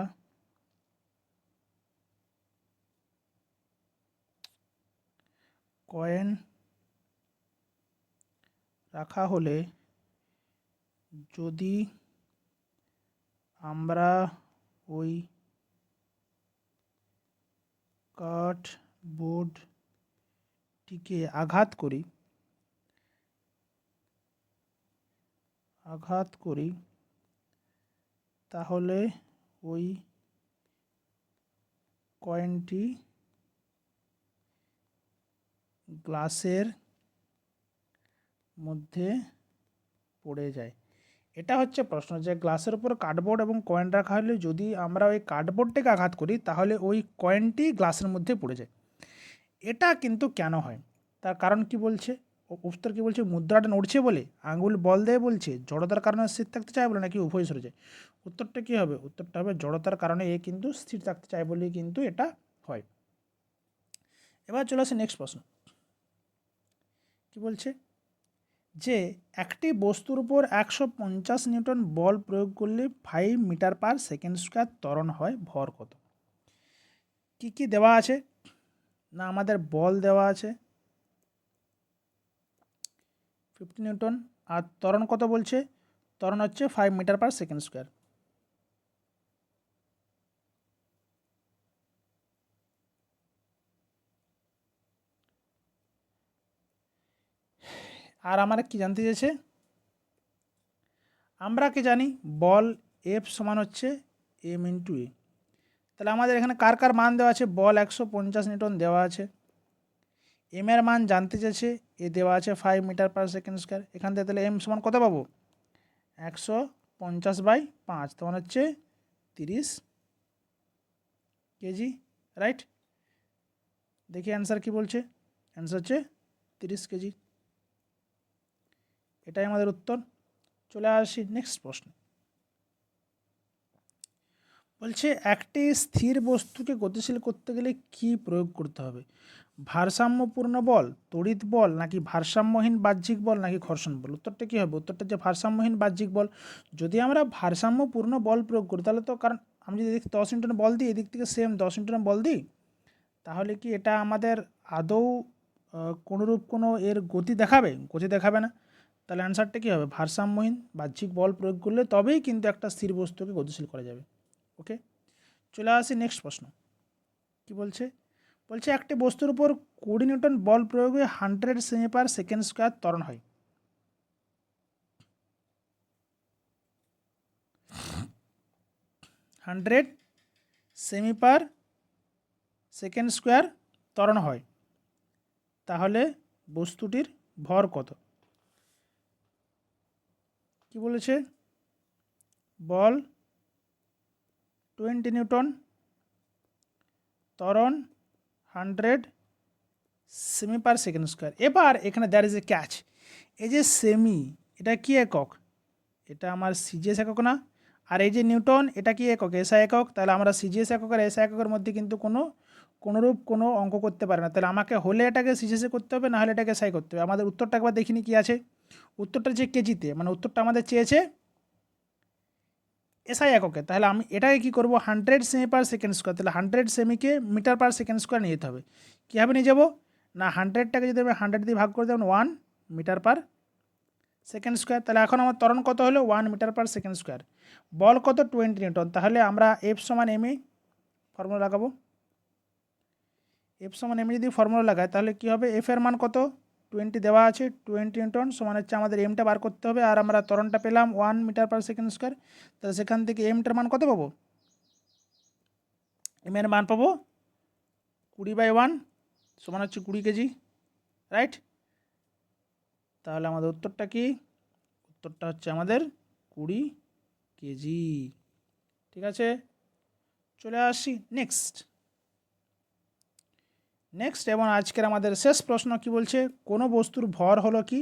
Speaker 1: হলে যদি আমরা ওই কার্ডবোর্ডটিকে আঘাত করি তাহলে ওই কয়েনটি গ্লাসের মধ্যে পড়ে যায়। এটা হচ্ছে প্রশ্ন, যে গ্লাসের উপর কার্ডবোর্ড এবং কয়েন রাখা হলে যদি আমরা ওই কার্ডবোর্ডটাকে আঘাত করি তাহলে ওই কয়েনটি গ্লাসের মধ্যে পড়ে যায়। এটা কিন্তু কেন হয়, তার কারণ কি বলছে, উত্তর কি বলছে, মুদ্রাটা নড়ছে বলে, আঙুল বল দেয় বলছে, জড়তার কারণে স্থির থাকতে চায় বলে, নাকি উভয় সরে যায়। উত্তরটা কী হবে, উত্তরটা হবে জড়তার কারণে এ কিন্তু স্থির থাকতে চায় বলেই কিন্তু এটা হয়। এবার চলে আসে নেক্সট প্রশ্ন। কি বলছে, যে একটি বস্তুর উপর 150 নিউটন বল প্রয়োগ করলে 5 মিটার পার সেকেন্ড স্কোয়ার ত্বরণ হয়, ভর কত? কি কি দেওয়া আছে না, আমাদের বল দেওয়া আছে 50 নিউটন, আর ত্বরণ কত বলছে, ত্বরণ হচ্ছে 5 মিটার পার সেকেন্ড স্কোয়ার। আর আমরা কি জানতে চেয়েছে, আমরা কি জানি বল এফ সমান হচ্ছে এম ইন্টু এ। তাহলে আমাদের এখানে কার কার মান দেওয়া আছে, বল 150 নিউটন দেওয়া আছে, এম এর মান জানতে চেয়েছে, এ দেওয়া আছে 5 মিটার পার সেকেন্ড স্কোয়ার। এখান থেকে তাহলে এম সমান কত পাবো, 150/5, তখন হচ্ছে 30 কেজি, রাইট। দেখি অ্যান্সার কি বলছে, অ্যান্সার হচ্ছে 30 কেজি। এটাই আমাদের উত্তর। চলে আসি নেক্সট প্রশ্ন। বলছে একটি স্থির বস্তুকে গতিশীল করতে গেলে কি প্রয়োগ করতে হবে? ভারসাম্যপূর্ণ বল, তড়িৎ বল, নাকি ভারসাম্যহীন বাহ্যিক বল, নাকি ঘর্ষণ বল? উত্তরটা কী হবে? উত্তরটা যে ভারসাম্যহীন বাহ্যিক বল। যদি আমরা ভারসাম্যপূর্ণ বল প্রয়োগ করি তাহলে তো, কারণ আমি যদি এদিক 10 নিউটন বল দিই, এদিক থেকে সেম 10 নিউটন বল দিই, তাহলে কি এটা আমাদের আদৌ কোনোরূপ কোনো এর গতি দেখাবে? গতি দেখাবে না। তাহলে অ্যান্সারটা কী হবে? ভারসাম্যহীন বাহ্যিক বল প্রয়োগ করলে তবেই কিন্তু একটা স্থির বস্তুকে গতিশীল করা যাবে। ওকে, চলে আসি নেক্সট প্রশ্ন। কি বলছে? বলছে একটি বস্তুর উপর 20 নিউটন বল প্রয়োগে 100 সেমি পার সেকেন্ড স্কোয়ার ত্বরণ হয়। 100 সেমি পার সেকেন্ড স্কোয়ার ত্বরণ হয়, তাহলে বস্তুটির ভর কত? কি বলেছে? বল 20 নিউটন, ত্বরণ 100 সেমি পার সেকেন্ড স্কোয়ার। এবার এখানে দ্যার ইজ এ ক্যাচ। এই যে সেমি, এটা কি একক? এটা আমার সিজিএস একক না। আর এই যে নিউটন, এটা কি একক? এসআই একক। তাহলে আমরা সিজিএস একক আর এসআই এককের মধ্যে কিন্তু কোনোরূপ কোনো অঙ্ক করতে পারে না। তাহলে আমাকে হলে এটাকে সিজিএসে করতে হবে, না হলে এটাকে এসআই করতে হবে। আমাদের উত্তরটা একবার দেখিনি কি আছে। উত্তরটা যে কেজিতে, মানে উত্তরটা আমাদের চেয়েছে এসআই এককে। তাহলে আমি এটাকে কী করবো? 100 সেমি পার সেকেন্ড স্কোয়ার। তাহলে 100 সেমিকে মিটার পার সেকেন্ড স্কোয়ার নিয়ে যেতে হবে। কীভাবে নিয়ে যাবো? না, 100টাকে যদি আমি 100 দিয়ে ভাগ করে দেবেন 1 মিটার পার সেকেন্ড স্কোয়ার। তাহলে এখন আমার ত্বরণ কত হলো? 1 মিটার পার সেকেন্ড স্কোয়ার। বল কত? 20 নিউটন। তাহলে আমরা এফ সমান এম এ ফর্মুলা লাগাবো। এফ সমান এম যদি ফর্মুলা লাগায় তাহলে কী হবে? এফ এর মান কত? 20 দেওয়া আছে। 20 নিউটন সমান হচ্ছে আমাদের এমটা বার করতে হবে, আর আমরা ত্বরণটা পেলাম 1 মিটার পার সেকেন্ড স্কোয়ার। তাহলে সেখান থেকে এমটার মান কত পাবো? এম এর মান পাবো 20/1 সমান হচ্ছে 20 কেজি, রাইট? তাহলে আমাদের উত্তরটা কি? উত্তরটা হচ্ছে আমাদের 20 কেজি। ঠিক আছে, চলে আসি নেক্সট এবং আজকের আমাদের শেষ প্রশ্ন। কি বলছে? কোনো বস্তুর ভর হলো কি?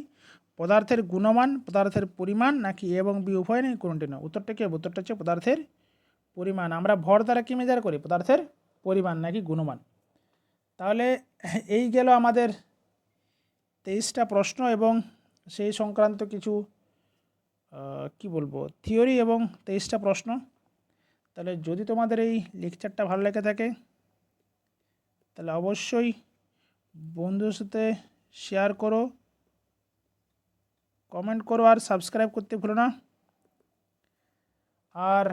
Speaker 1: পদার্থের গুণমান, পদার্থের পরিমাণ, নাকি এ এবং বি উভয়, নাকি কোনটি না? উত্তরটা কি হবে? উত্তরটা হচ্ছে পদার্থের পরিমাণ। আমরা ভর দ্বারা কি মেজার করি? পদার্থের পরিমাণ নাকি গুণমান। তাহলে এই গেল আমাদের 23টা প্রশ্ন এবং সেই সংক্রান্ত কিছু কি বলবো থিওরি এবং 23টা প্রশ্ন। তাহলে যদি তোমাদের এই লেকচারটা ভালো লেগে থাকে তাহলে অবশ্যই বন্ধুদের সাথে শেয়ার করো, কমেন্ট করো, আর সাবস্ক্রাইব করতে ভুলো না। আর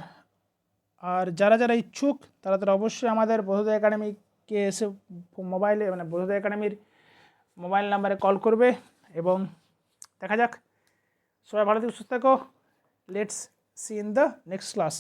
Speaker 1: যারা ইচ্ছুক তারা অবশ্যই আমাদের বোধোদয় একাডেমিকে এসে মোবাইলে, মানে বোধোদয় একাডেমির মোবাইল নাম্বারে কল করবে এবং দেখা যাক। সবাই ভালো থেকে সুস্থ থাকো। Let's see in the next class.